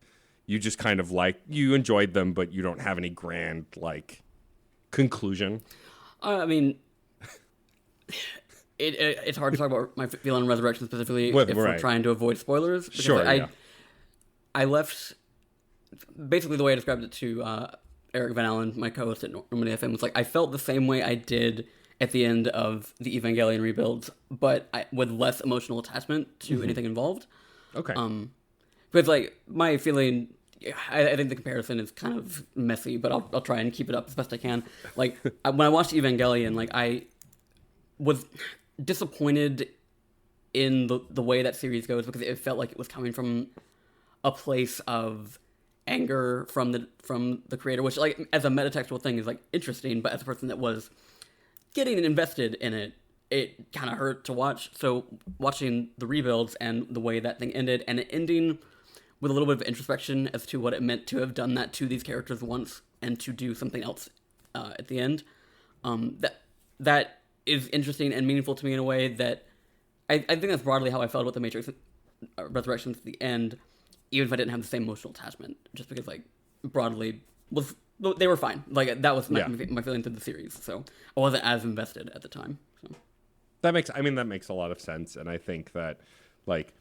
kind of, like, you enjoyed them, but you don't have any grand, like, conclusion? I mean, it's hard to talk about my feeling on Resurrection specifically if we're trying to avoid spoilers. Sure, I left, basically the way I described it to Eric Van Allen, my co-host at Normandy FM, was like, I felt the same way I did at the end of the Evangelion rebuilds, but with less emotional attachment to anything involved. Okay. But, like, my feeling, I think the comparison is kind of messy, but I'll try and keep it up as best I can. Like, when I watched Evangelion, like, I was disappointed in the way that series goes, because it felt like it was coming from a place of anger from the creator, which, like, as a metatextual thing is, like, interesting, but as a person that was getting invested in it, it kind of hurt to watch. So watching the rebuilds and the way that thing ended, and it ending with a little bit of introspection as to what it meant to have done that to these characters once and to do something else at the end, that is interesting and meaningful to me in a way that I think that's broadly how I felt about the Matrix Resurrections at the end, even if I didn't have the same emotional attachment, just because like broadly they were fine. Like that was my feeling through the series, so I wasn't as invested at the time. So. That makes a lot of sense, and I think that like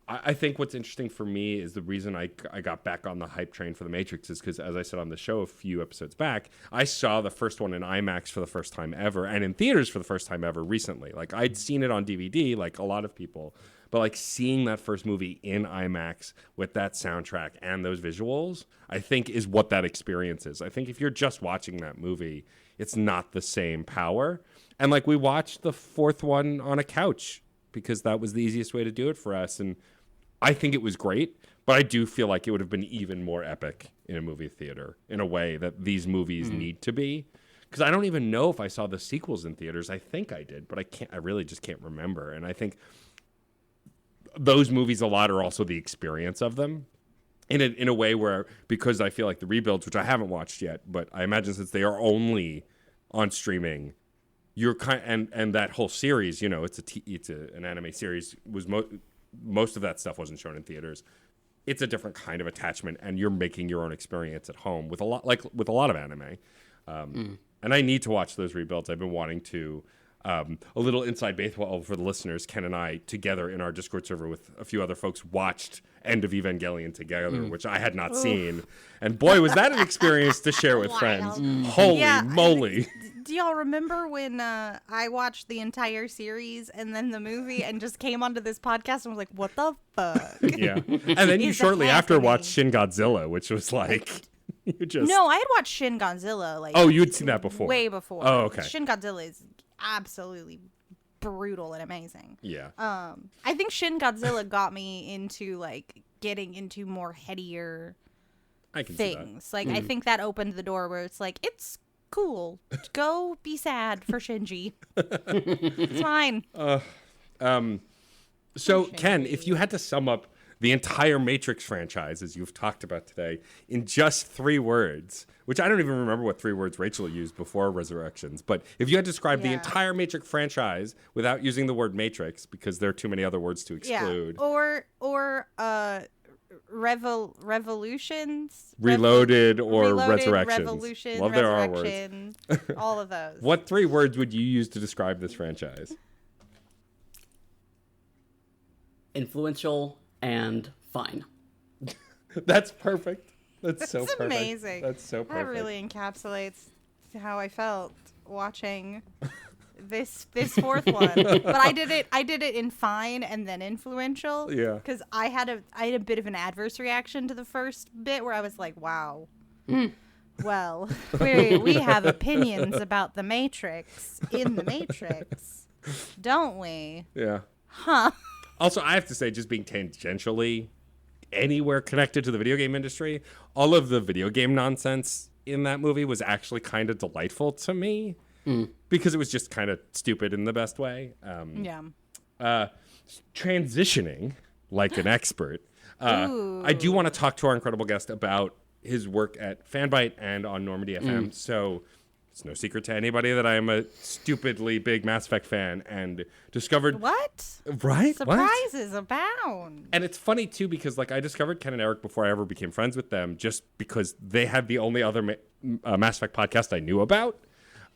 I think what's interesting for me is the reason I got back on the hype train for The Matrix is because, as I said on the show a few episodes back, I saw the first one in IMAX for the first time ever and in theaters for the first time ever recently. Like, I'd seen it on DVD, like a lot of people, but like seeing that first movie in IMAX with that soundtrack and those visuals, I think is what that experience is. I think if you're just watching that movie, it's not the same power. And like, we watched the fourth one on a couch because that was the easiest way to do it for us. And I think it was great, but I do feel like it would have been even more epic in a movie theater in a way that these movies need to be. Because I don't even know if I saw the sequels in theaters. I think I did, but I really just can't remember. And I think those movies a lot are also the experience of them in a way where, because I feel like the rebuilds, which I haven't watched yet, but I imagine since they are only on streaming, you're and that whole series, you know, it's an anime series, was most of that stuff wasn't shown in theaters. It's a different kind of attachment, and you're making your own experience at home with a lot of anime. And I need to watch those rebuilds. I've been wanting to. A little inside baseball for the listeners. Ken and I, together in our Discord server with a few other folks, watched End of Evangelion together, which I had not seen. And boy, was that an experience to share with friends. Holy moly. Do y'all remember when I watched the entire series and then the movie and just came onto this podcast and was like, what the fuck? Yeah. And then you shortly after watched Shin Godzilla, which was like... No, I had watched Shin Godzilla. Like, oh, you had seen that before? Way before. Oh, okay. Shin Godzilla is absolutely brutal and amazing. Yeah. I think Shin Godzilla got me into like getting into more headier things. Like, I think that opened the door where it's like, it's cool. Go be sad for Shinji. It's fine. So, Ken, if you had to sum up the entire Matrix franchise, as you've talked about today, in just 3 words, which I don't even remember what 3 words Rachel used before Resurrections, but if you had to describe the entire Matrix franchise without using the word Matrix, because there are too many other words to exclude. Yeah. Or Revolutions. Reloaded or Reloaded, Resurrections. Revolution, Love their R Resurrection, words. all of those. What 3 words would you use to describe this franchise? Influential and fine. That's perfect. That's so perfect. Amazing. That's so perfect. That really encapsulates how I felt watching this fourth one. But I did it in fine and then influential. Yeah. Because I had a bit of an adverse reaction to the first bit where I was like, wow. Well, we have opinions about the Matrix in the Matrix, don't we? Yeah. Huh. Also, I have to say, just being tangentially anywhere connected to the video game industry, all of the video game nonsense in that movie was actually kind of delightful to me because it was just kind of stupid in the best way. Transitioning like an expert, I do want to talk to our incredible guest about his work at Fanbyte and on Normandy FM. So it's no secret to anybody that I am a stupidly big Mass Effect fan and discovered... What? Right? Surprises abound. And it's funny, too, because like I discovered Ken and Eric before I ever became friends with them just because they had the only other Mass Effect podcast I knew about.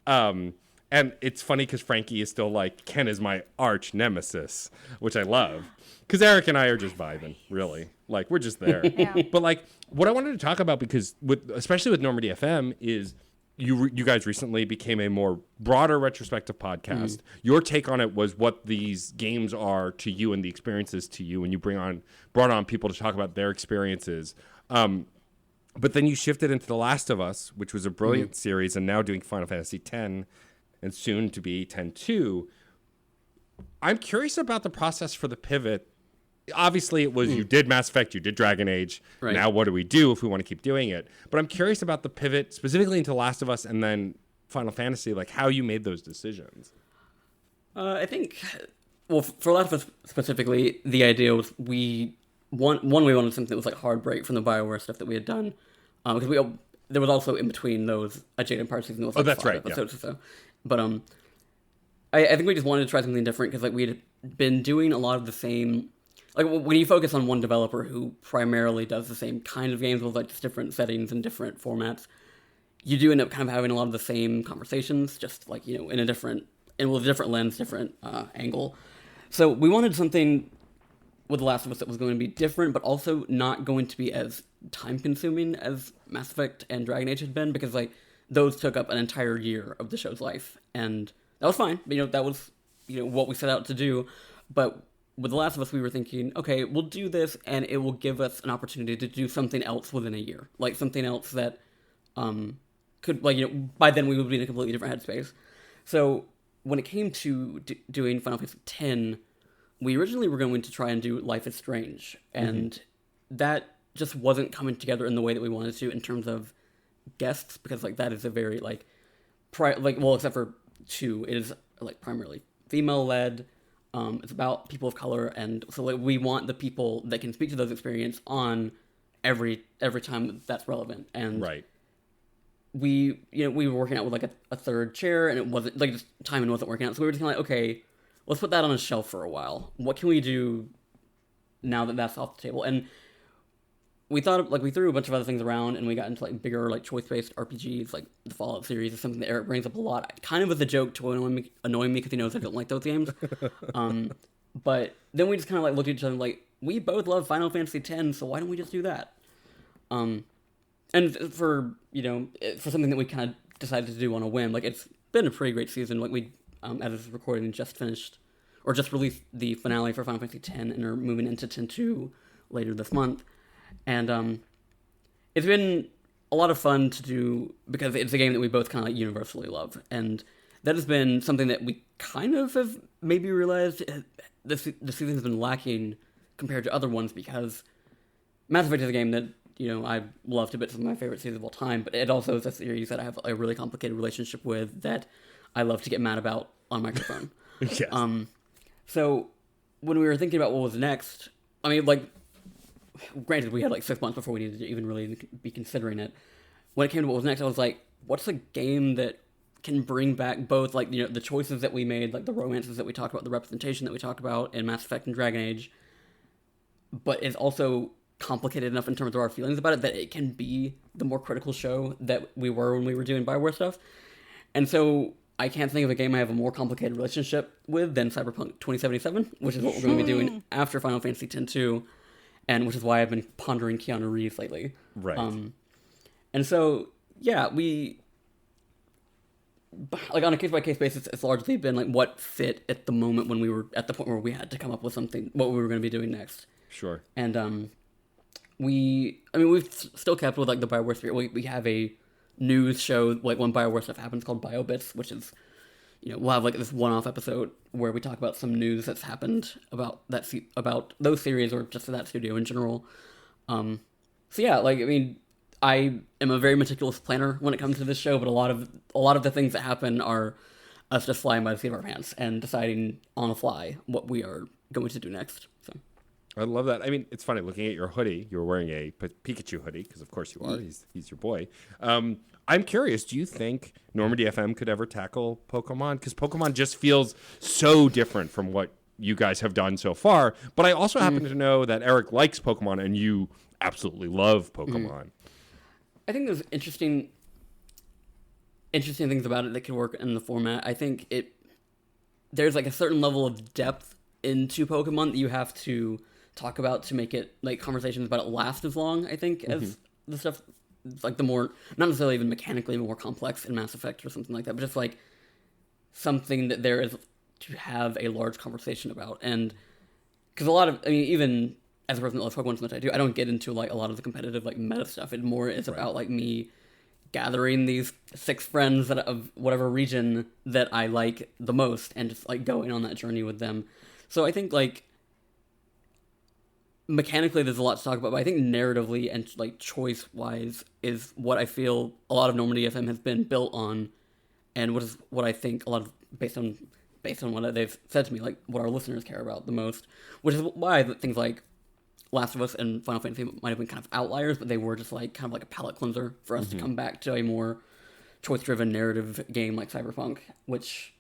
And it's funny because Frankie is still like, Ken is my arch nemesis, which I love. Because Eric and I are just vibing, really. Like, we're just there. Yeah. But like, what I wanted to talk about, because especially with Normandy FM, is... You guys recently became a more broader retrospective podcast. Your take on it was what these games are to you and the experiences to you, and you brought on people to talk about their experiences. But then you shifted into The Last of Us, which was a brilliant series, and now doing Final Fantasy X and soon to be X-2. I'm curious about the process for the pivot. Obviously, it was you did Mass Effect, you did Dragon Age. Right. Now what do we do if we want to keep doing it? But I'm curious about the pivot, specifically into Last of Us and then Final Fantasy, like how you made those decisions. I think, well, for Last of Us specifically, the idea was we wanted something that was like hard break from the BioWare stuff that we had done, because there was also in between those a Jade Empire season that was like that's 5 right, yeah. episodes or so, but I think we just wanted to try something different because like we had been doing a lot of the same. Like when you focus on one developer who primarily does the same kind of games with like just different settings and different formats, you do end up kind of having a lot of the same conversations, just like in a different and with a different lens, different angle. So we wanted something with The Last of Us that was going to be different, but also not going to be as time-consuming as Mass Effect and Dragon Age had been, because like those took up an entire year of the show's life, and that was fine. That was what we set out to do. But with The Last of Us, we were thinking, okay, we'll do this, and it will give us an opportunity to do something else within a year, like something else that could by then we would be in a completely different headspace. So when it came to doing Final Fantasy X, we originally were going to try and do Life is Strange, and that just wasn't coming together in the way that we wanted to in terms of guests, because like that is a very except for 2, it is like primarily female-led. It's about people of color, and so like we want the people that can speak to those experiences on every time that's relevant. And Right. we were working out with like a third chair, and it wasn't like just timing wasn't working out. So we were just kind of like, okay, let's put that on a shelf for a while. What can we do now that that's off the table? And we thought we threw a bunch of other things around, and we got into like bigger like choice-based RPGs, like the Fallout series is something that Eric brings up a lot, kind of as a joke to annoy me because he knows I don't like those games. But then we just kind of like looked at each other like, we both love Final Fantasy X, so why don't we just do that? And for for something that we kind of decided to do on a whim, like it's been a pretty great season. Like we, as this recording, just finished or just released the finale for Final Fantasy X, and are moving into X-2 later this month. And it's been a lot of fun to do because it's a game that we both kind of like universally love, and that has been something that we kind of have maybe realized the season has been lacking compared to other ones, because Mass Effect is a game that I love to bits. It's my favorite series of all time, but it also is a series that I have a really complicated relationship with that I love to get mad about on microphone. Yes. So when we were thinking about what was next, I mean, like, granted, we had like 6 months before we needed to even really be considering it. When it came to what was next, I was like, what's a game that can bring back both like the choices that we made, like the romances that we talked about, the representation that we talked about in Mass Effect and Dragon Age, but is also complicated enough in terms of our feelings about it that it can be the more critical show that we were when we were doing BioWare stuff. And so I can't think of a game I have a more complicated relationship with than Cyberpunk 2077, which is what we're going to be doing after Final Fantasy X-2, and which is why I've been pondering Keanu Reeves lately. Right. And so, yeah, we, like, on a case-by-case basis, it's largely been, like, what fit at the moment when we were at the point where we had to come up with something, what we were going to be doing next. Sure. And, we've still kept with, like, the BioWare spirit. We have a news show, like, when BioWare stuff happens, called BioBits, which is, we'll have, like, this one-off episode where we talk about some news that's happened about about those series or just that studio in general. So, yeah, like, I mean, I am a very meticulous planner when it comes to this show, but a lot of the things that happen are us just flying by the seat of our pants and deciding on the fly what we are going to do next. So I love that. I mean, it's funny looking at your hoodie. You were wearing a Pikachu hoodie because, of course, you are. He's your boy. I'm curious. Do you think Normandy FM could ever tackle Pokemon? Because Pokemon just feels so different from what you guys have done so far. But I also happen to know that Eric likes Pokemon and you absolutely love Pokemon. I think there's interesting things about it that could work in the format. I think there's like a certain level of depth into Pokemon that you have to talk about to make it, like, conversations about it last as long, I think, as the stuff, like, the more, not necessarily even mechanically more complex in Mass Effect or something like that, but just, like, something that there is to have a large conversation about. And, because even as a person that loves Pokemon so much I do, I don't get into, like, a lot of the competitive, like, meta stuff. It more is about, like, me gathering these 6 friends of whatever region that I like the most and just, like, going on that journey with them. So I think, like, mechanically there's a lot to talk about, but I think narratively and, like, choice-wise is what I feel a lot of Normandy FM has been built on, and what I think a lot of, based on based on what they've said to me, like what our listeners care about the most, which is why things like Last of Us and Final Fantasy might have been kind of outliers, but they were just like kind of like a palate cleanser for us to come back to a more choice-driven narrative game like Cyberpunk, which,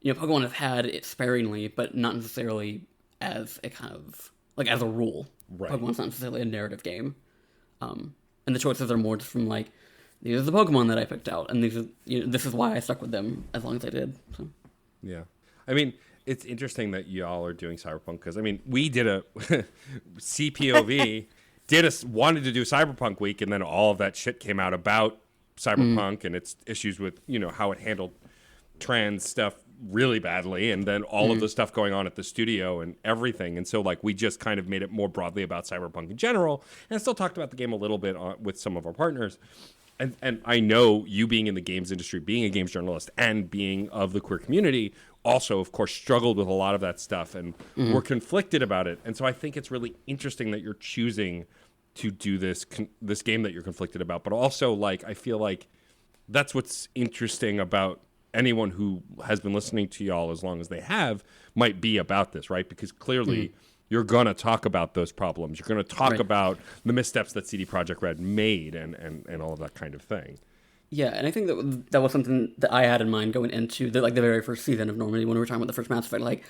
you know, Pokemon has had it sparingly, but not necessarily as a kind of, like, as a rule. Right. Pokemon's not necessarily a narrative game. And the choices are more just from, like, these are the Pokemon that I picked out, and this is why I stuck with them as long as I did. So. Yeah. I mean, it's interesting that y'all are doing Cyberpunk, because, I mean, we did a CPOV, wanted to do Cyberpunk Week, and then all of that shit came out about Cyberpunk and its issues with, you know, how it handled trans stuff really badly, and then all of the stuff going on at the studio and everything. And so, like, we just kind of made it more broadly about Cyberpunk in general, and still talked about the game a little bit with some of our partners. And I know you being in the games industry, being a games journalist, and being of the queer community, also, of course, struggled with a lot of that stuff, and were conflicted about it. And so I think it's really interesting that you're choosing to do this game that you're conflicted about. But also, like, I feel like that's what's interesting about anyone who has been listening to y'all as long as they have might be about this, right? Because clearly you're going to talk about those problems. You're going to talk about the missteps that CD Projekt Red made and all of that kind of thing. Yeah, and I think that was something that I had in mind going into the very first season of Normandy when we were talking about the first Mass Effect. Like,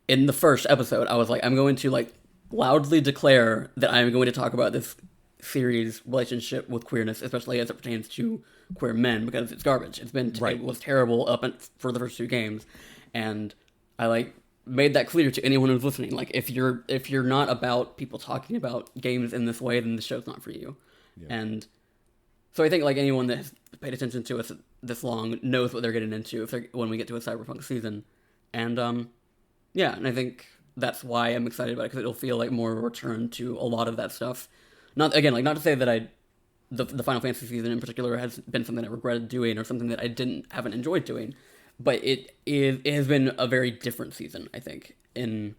in the first episode, I was like, I'm going to, like, loudly declare that I'm going to talk about this series' relationship with queerness, especially as it pertains to queer men, because it's garbage. It was terrible for the first two games, and I, like, made that clear to anyone who's listening. Like, if you're not about people talking about games in this way, then the show's not for you. Yeah. And so I think, like, anyone that has paid attention to us this long knows what they're getting into when we get to a Cyberpunk season. And yeah, and I think that's why I'm excited about it, because it'll feel like more of a return to a lot of that stuff. Not to say that the Final Fantasy season in particular has been something I regretted doing or something that I haven't enjoyed doing, but it has been a very different season, I think, in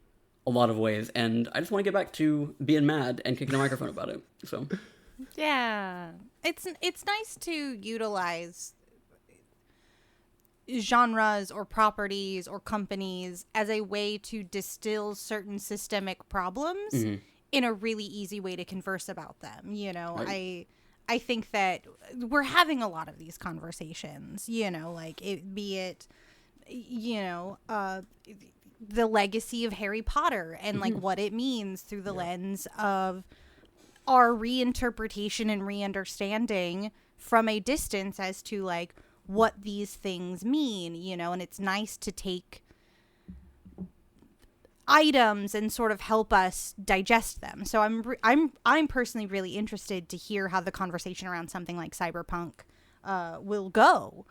a lot of ways, and I just want to get back to being mad and kicking a microphone about it. So, yeah, it's nice to utilize genres or properties or companies as a way to distill certain systemic problems in a really easy way to converse about them. You know, right. I think that we're having a lot of these conversations, you know, like the legacy of Harry Potter and like what it means through the lens of our reinterpretation and re-understanding from a distance as to like what these things mean, you know, and it's nice to take items and sort of help us digest them. So I'm personally really interested to hear how the conversation around something like Cyberpunk will go.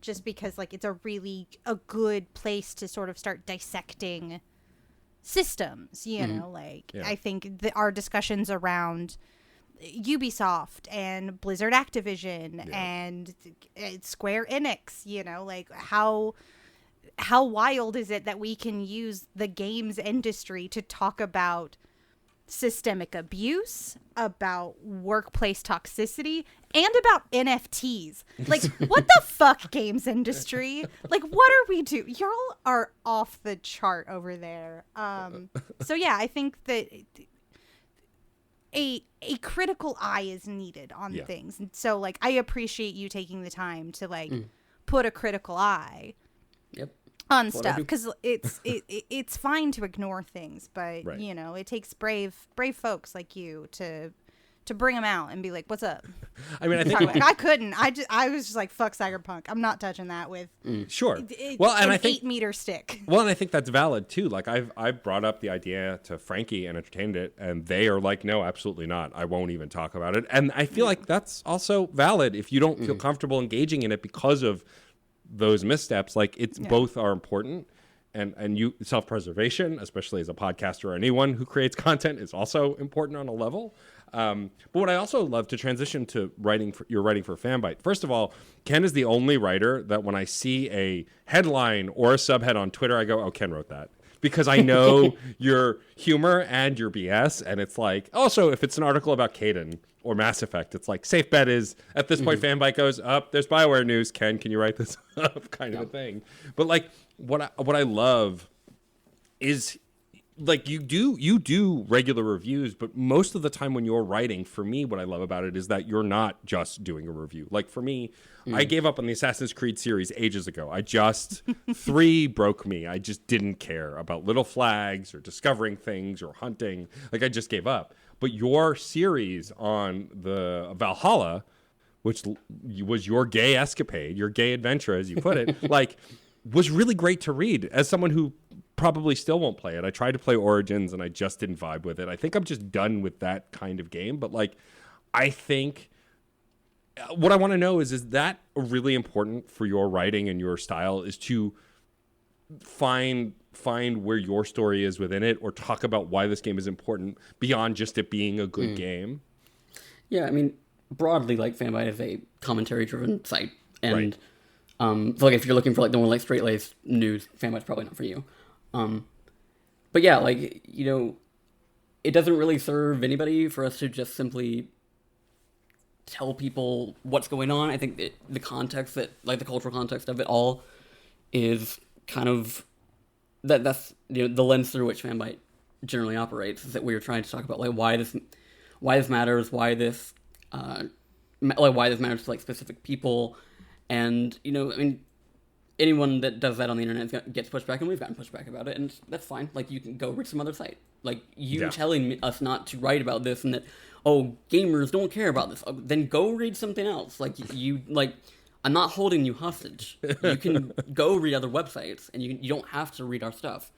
Just because like it's a good place to sort of start dissecting systems, you know, like I think our discussions around Ubisoft and Blizzard Activision and Square Enix, you know, like how wild is it that we can use the games industry to talk about systemic abuse, about workplace toxicity, and about NFTs? Like, what the fuck, games industry? Like, what are we doing? Y'all are off the chart over there. So yeah, I think that a critical eye is needed on things. And so like, I appreciate you taking the time to like put a critical eye on stuff, because it's fine to ignore things, but you know, it takes brave folks like you to bring them out and be like, what's up? I mean, I think I couldn't. I was just like, fuck Cyberpunk. I'm not touching that with sure. I think 8-meter stick. Well, and I think that's valid too. Like I brought up the idea to Frankie and entertained it, and they are like, no, absolutely not. I won't even talk about it. And I feel like that's also valid if you don't feel comfortable engaging in it because of those missteps. Like both are important, and you self-preservation, especially as a podcaster or anyone who creates content, is also important on a level. But what I also love to transition to you're writing for Fanbyte. First of all, Ken is the only writer that when I see a headline or a subhead on Twitter, I go, oh, Ken wrote that. because I know your humor and your BS. And it's like, also, if it's an article about Caden or Mass Effect, it's like, safe bet is, at this point, Fanbyte goes, up, there's BioWare news. Ken, can you write this up? Kind of a thing. But like, what I love is, like, you do regular reviews, but most of the time when you're writing, for me, what I love about it is that you're not just doing a review. Like, for me, I gave up on the Assassin's Creed series ages ago. 3 broke me. I just didn't care about little flags or discovering things or hunting. Like, I just gave up. But your series on the Valhalla, which was your gay escapade, your gay adventure, as you put it, like, was really great to read. As someone who probably still won't play it, I tried to play Origins and I just didn't vibe with it. I think I'm just done with that kind of game. But like, I think what I want to know is that really important for your writing and your style, is to find where your story is within it, or talk about why this game is important beyond just it being a good game? Yeah, I mean, broadly, like, Fanbyte is a commentary-driven site, and so like if you're looking for like the more like straight-laced news, Fanbyte's probably not for you. But yeah, like, you know, it doesn't really serve anybody for us to just simply tell people what's going on. I think that the context, that like the cultural context of it all, is kind of that's, you know, the lens through which Fanbyte generally operates, is that we're trying to talk about like why this matters, why this matters to like specific people. And, you know, I mean, anyone that does that on the internet gets pushback, and we've gotten pushback about it, and that's fine. Like, you can go read some other site. Like, telling us not to write about this, and that, oh, gamers don't care about this, then go read something else. Like, I'm not holding you hostage. You can go read other websites, and you don't have to read our stuff.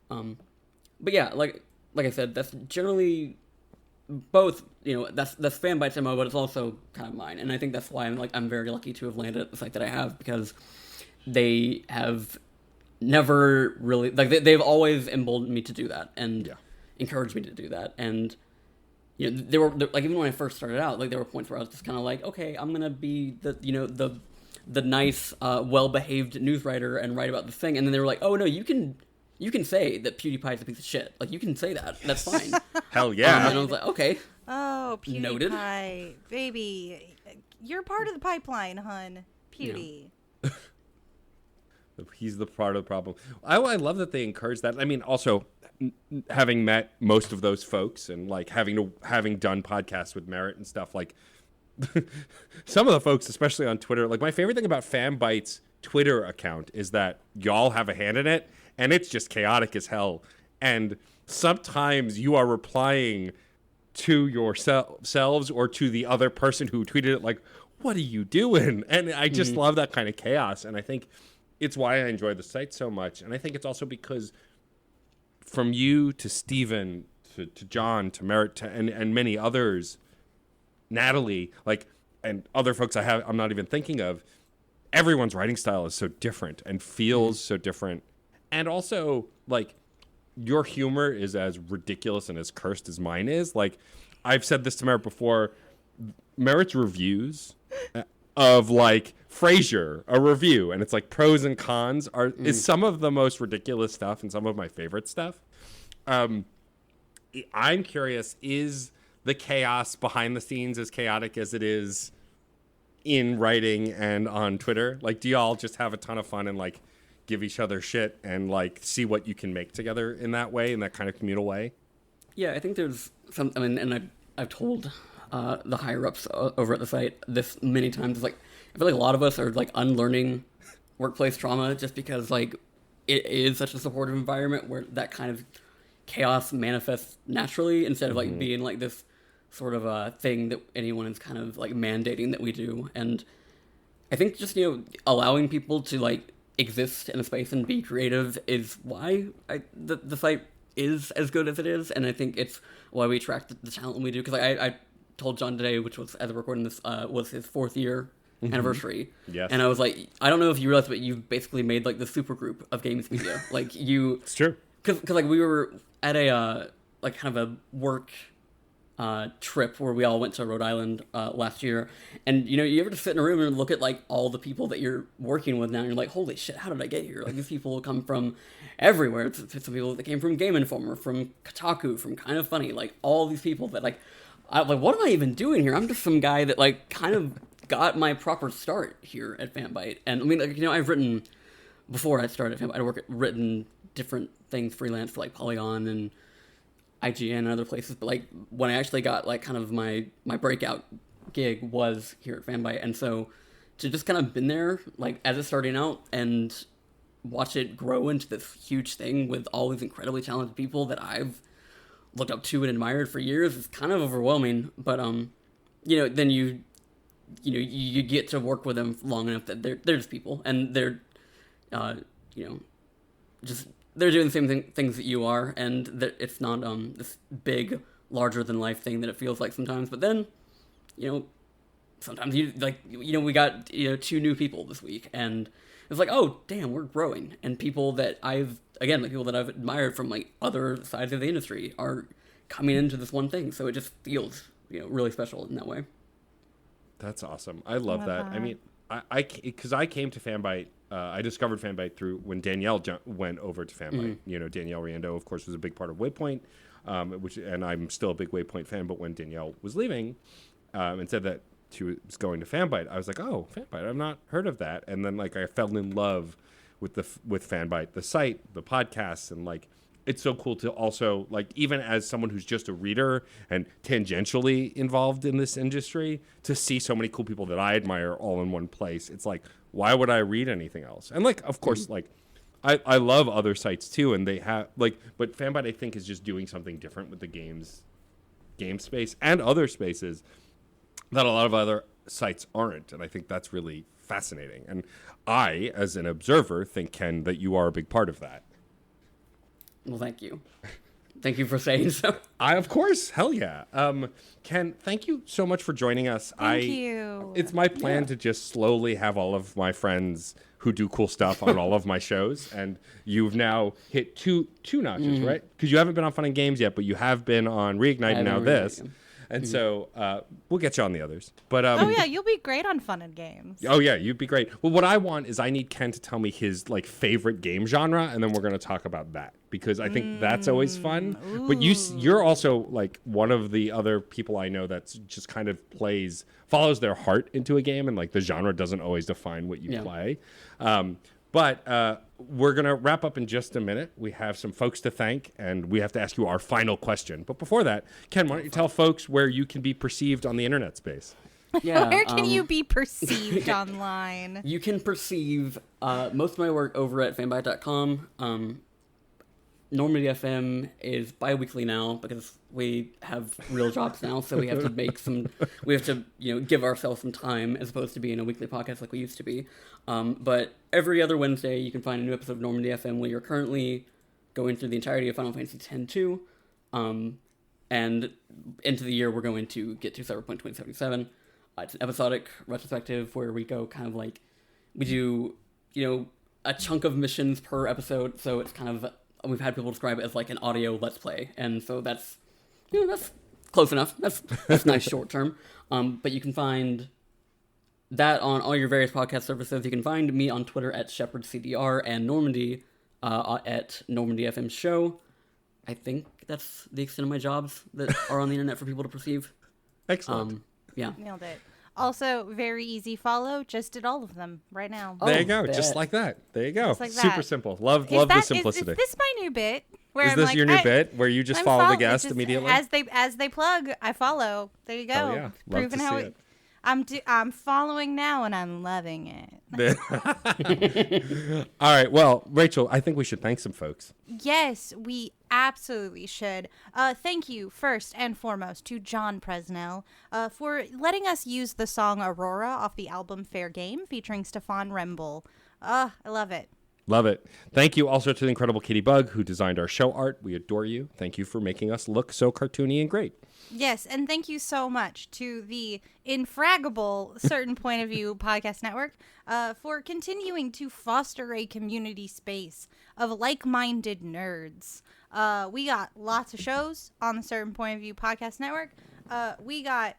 But yeah, like I said, that's generally both, you know, that's Fanbyte's MO, but it's also kind of mine. And I think that's why I'm very lucky to have landed at the site that I have, because they have never really, like, they've always emboldened me to do that, and encouraged me to do that. And, you know, there were like, even when I first started out, like, there were points where I was just kind of like, okay, I'm gonna be the nice, well-behaved news writer and write about the thing. And then they were like, oh no, you can say that PewDiePie is a piece of shit. Like, you can say that. That's fine. Hell yeah. And I was like, okay. Oh, PewDiePie, Noted. Baby, you're part of the pipeline, hun. Pewdie. Yeah. He's the part of the problem. I love that they encourage that. I mean, also, having met most of those folks, and like having done podcasts with Merritt and stuff, like, some of the folks, especially on Twitter, like, my favorite thing about Fanbyte's Twitter account is that y'all have a hand in it, and it's just chaotic as hell. And sometimes you are replying to yourselves or to the other person who tweeted it, like, what are you doing? And I just love that kind of chaos. And I think it's why I enjoy the site so much. And I think it's also because from you to Steven to John to Merritt and many others, Natalie, like, and other folks I'm not even thinking of, everyone's writing style is so different and feels so different. And also, like, your humor is as ridiculous and as cursed as mine is. Like, I've said this to Merritt before, Merritt's reviews of, like, Frasier, a review, and it's like pros and cons, is some of the most ridiculous stuff and some of my favorite stuff. I'm curious, is the chaos behind the scenes as chaotic as it is in writing and on Twitter? Like, do y'all just have a ton of fun and, like, give each other shit and, like, see what you can make together in that way, in that kind of communal way? Yeah, I think there's some, I mean, and I've told the higher-ups over at the site this many times. It's like, I feel like a lot of us are, like, unlearning workplace trauma just because, like, it is such a supportive environment where that kind of chaos manifests naturally, instead of, like, being, like, this sort of a thing that anyone is kind of, like, mandating that we do. And I think just, you know, allowing people to, like, exist in a space and be creative is why the site is as good as it is. And I think it's why we attract the talent we do. Because I told John today, which was, as we're recording this, was his 4th year anniversary. Yes. And I was like, I don't know if you realize, but you've basically made, like, the super group of games media. Like, you... It's true. Because like, we were at a, like, kind of a work trip where we all went to Rhode Island last year. And, you ever just sit in a room and look at, like, all the people that you're working with now, and you're like, holy shit, how did I get here? Like, these people come from everywhere. It's some people that came from Game Informer, from Kotaku, from Kind of Funny, like, all these people that, like, what am I even doing here? I'm just some guy that, like, kind of got my proper start here at Fanbyte. And, I mean, like, I've written, before I started at Fanbyte, written different things freelance for, like, Polygon and IGN and other places, but like when I actually got like kind of my breakout gig was here at Fanbyte, and so to just kind of been there like as it's starting out and watch it grow into this huge thing with all these incredibly talented people that I've looked up to and admired for years is kind of overwhelming. But then you get to work with them long enough that they're just people, and they're just they're doing the same things that you are, and it's not this big, larger-than-life thing that it feels like sometimes. But then, sometimes we got 2 new people this week, and it's like, oh, damn, we're growing. And people that people that I've admired from like other sides of the industry are coming into this one thing. So it just feels really special in that way. That's awesome. I love that. I mean, because I came to Fanbyte. I discovered Fanbyte through when Danielle went over to Fanbyte. Mm-hmm. Danielle Riendeau, of course, was a big part of Waypoint, and I'm still a big Waypoint fan. But when Danielle was leaving and said that she was going to Fanbyte, I was like, oh, Fanbyte, I've not heard of that. And then like I fell in love with Fanbyte, the site, the podcasts, and like it's so cool to also like even as someone who's just a reader and tangentially involved in this industry to see so many cool people that I admire all in one place. It's like, why would I read anything else? And like, of course, like I love other sites too, and they have like, but Fanbyte I think is just doing something different with the game space and other spaces that a lot of other sites aren't, and I think that's really fascinating. And I, as an observer, think, Ken, that you are a big part of that. Well, thank you. Thank you for saying so. Of course, hell yeah. Ken, thank you so much for joining us. Thank you. It's my plan to just slowly have all of my friends who do cool stuff on all of my shows, and you've now hit two notches, right? Because you haven't been on Fun and Games yet, but you have been on Reignite and now this. And so we'll get you on the others. But oh yeah, you'll be great on Fun and Games. Oh yeah, you'd be great. Well, what I want is I need Ken to tell me his like favorite game genre, and then we're going to talk about that because I think that's always fun. Ooh. But you're also like one of the other people I know that's just kind of follows their heart into a game, and like the genre doesn't always define what you play. But we're going to wrap up in just a minute. We have some folks to thank, and we have to ask you our final question. But before that, Ken, why don't you tell folks where you can be perceived on the internet space? Yeah, Where can you be perceived online? You can perceive most of my work over at fanbyte.com. Normandy FM is bi-weekly now because we have real jobs now, so we have to give ourselves some time as opposed to being a weekly podcast like we used to be. But every other Wednesday, you can find a new episode of Normandy FM. We are currently going through the entirety of Final Fantasy X-2, and into the year, we're going to get to Cyberpunk 2077. It's an episodic retrospective where we go kind of like, we do, a chunk of missions per episode, so it's kind of, we've had people describe it as like an audio Let's Play, and so that's close enough. That's nice short term. But you can find that on all your various podcast services. You can find me on Twitter at ShepardCDR and Normandy at Normandy FM Show. I think that's the extent of my jobs that are on the internet for people to perceive. Excellent. Yeah. Nailed it. Also, very easy follow. Just did all of them right now. There you go. Bet. Just like that. There you go. Just like Super that. simple. Love the simplicity. Is this my new bit? Where Is I'm this like, your new bit where you just follow the guest immediately? As they plug, I follow. There you go. Oh, yeah. Love Proving to how see it. I'm following now and I'm loving it. All right. Well, Rachel, I think we should thank some folks. Yes, we absolutely should. Thank you first and foremost to John Presnell for letting us use the song Aurora off the album Fair Game featuring Stefan Remble. I love it. Love it. Thank you also to the incredible Kitty Bug who designed our show art. We adore you. Thank you for making us look so cartoony and great. Yes, and thank you so much to the infraggable Certain Point of View podcast network for continuing to foster a community space of like-minded nerds. We got lots of shows on the Certain Point of View podcast network. We got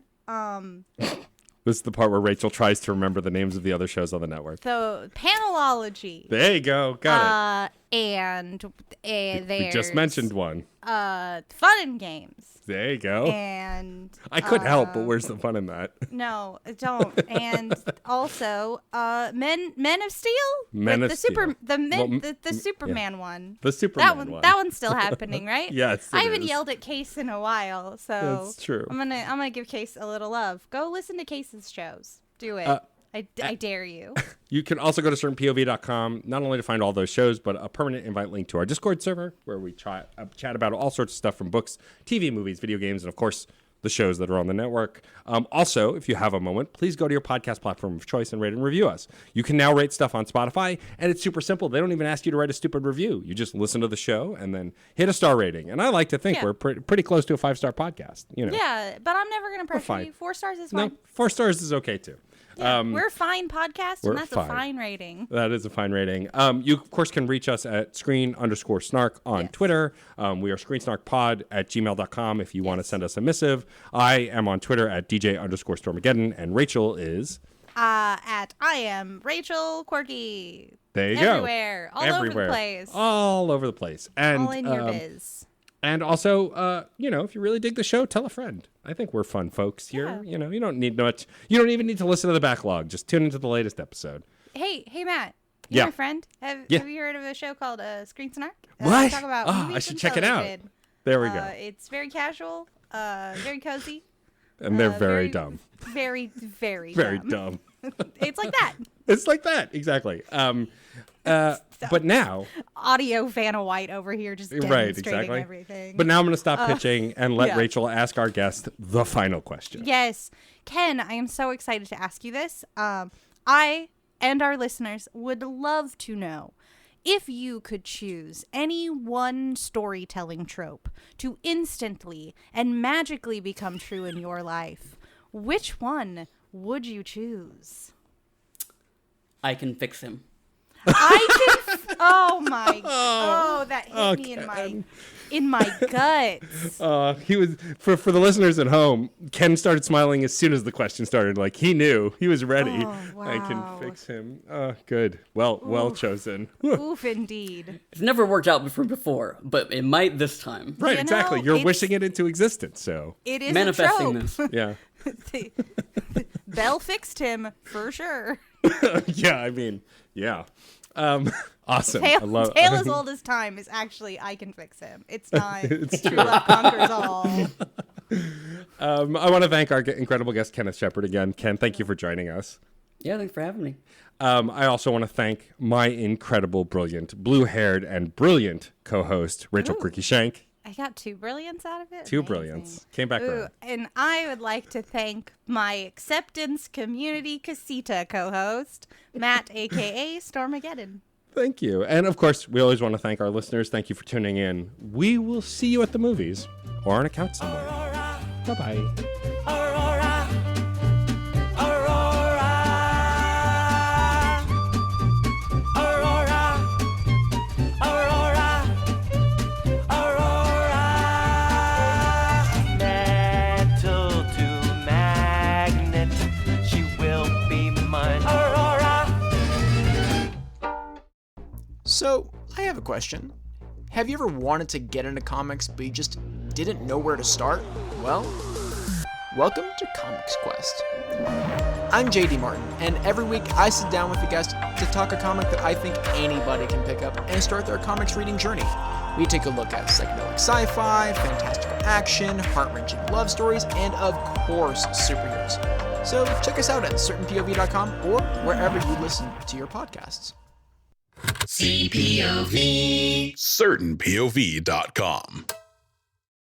This is the part where Rachel tries to remember the names of the other shows on the network. the Panelology. There you go. Got And it. there's We just mentioned one. Fun and Games. There you go. And I couldn't help, but where's the fun in that? no, don't. And also, Men of Steel. Men Like of Steel. The Superman one. The Superman one. That one's still happening, right? Yes, I it haven't is. yelled at Case in a while, so That's true. I'm gonna give Case a little love. Go listen to Case's shows. Do it. I dare you. You can also go to certainpov.com, not only to find all those shows, but a permanent invite link to our Discord server where we chat about all sorts of stuff from books, TV, movies, video games, and of course, the shows that are on the network. Also, if you have a moment, please go to your podcast platform of choice and rate and review us. You can now rate stuff on Spotify, and it's super simple. They don't even ask you to write a stupid review. You just listen to the show and then hit a star rating. And I like to think we're pretty close to a 5-star podcast. You know. Yeah, but I'm never gonna pressure fine. you. 4 stars is fine. No, 4 stars is okay too. Yeah, we're a fine podcast, we're and that's fine. a fine rating. That is a fine rating. You, of course, can reach us at screen_snark on Twitter. We are screensnarkpod@gmail.com if you want to send us a missive. I am on Twitter at DJ_Stormageddon, and Rachel is... At I am Rachel Quirky. There you Everywhere. go. All over the place. All over the place. And, All in your biz. And also, if you really dig the show, tell a friend. I think we're fun folks here. Yeah. You don't need much. You don't even need to listen to the backlog. Just tune into the latest episode. Hey, Matt. You're Yeah. my friend. Have Yeah. you heard of a show called Screen Snark? What? Talk about Oh, movies I should and check it out. television. There we go. It's very casual, very cozy. And they're very very dumb. Very, very, Very dumb. dumb. It's like that. It's like that. Exactly. But now... Audio Vanna White over here just demonstrating everything. But now I'm going to stop pitching and let Rachel ask our guest the final question. Yes. Ken, I am so excited to ask you this. I and our listeners would love to know if you could choose any one storytelling trope to instantly and magically become true in your life, which one would you choose? I can fix him. Oh my! Oh, that hit me in my guts. He was for the listeners at home. Ken started smiling as soon as the question started. Like he knew he was ready. Oh, wow. I can fix him. Good. Well chosen. Oof, indeed. It's never worked out before, but it might this time. Right. You Exactly. know, You're it's- wishing it into existence. So It is Manifesting a trope. this. yeah. Belle fixed him for sure. Yeah. I mean, yeah. Awesome. I love Tale as old as time is actually I can fix him. It's not It's true love conquers all. I want to thank our incredible guest, Kenneth Shepard, again. Ken, thank you for joining us. Yeah, thanks for having me. I also want to thank my incredible, brilliant, blue-haired, and brilliant co-host, Rachel Quirky Shank. I got 2 brilliants out of it. Two Amazing. brilliants. Came back Ooh, around. and I would like to thank my Acceptance Community Casita co-host, Matt, a.k.a. Stormageddon. Thank you. And, of course, we always want to thank our listeners. Thank you for tuning in. We will see you at the movies or on a couch somewhere. Bye-bye. Aurora, Aurora, Aurora, Aurora, Aurora. Metal to magnet, she will be mine. Aurora. So, I have a question. Have you ever wanted to get into comics, but you just didn't know where to start? Well, welcome to Comics Quest. I'm JD Martin, and every week I sit down with a guest to talk a comic that I think anybody can pick up and start their comics reading journey. We take a look at psychedelic sci-fi, fantastical action, heart-wrenching love stories, and of course, superheroes. So check us out at certainpov.com or wherever you listen to your podcasts. CertainPOV.com.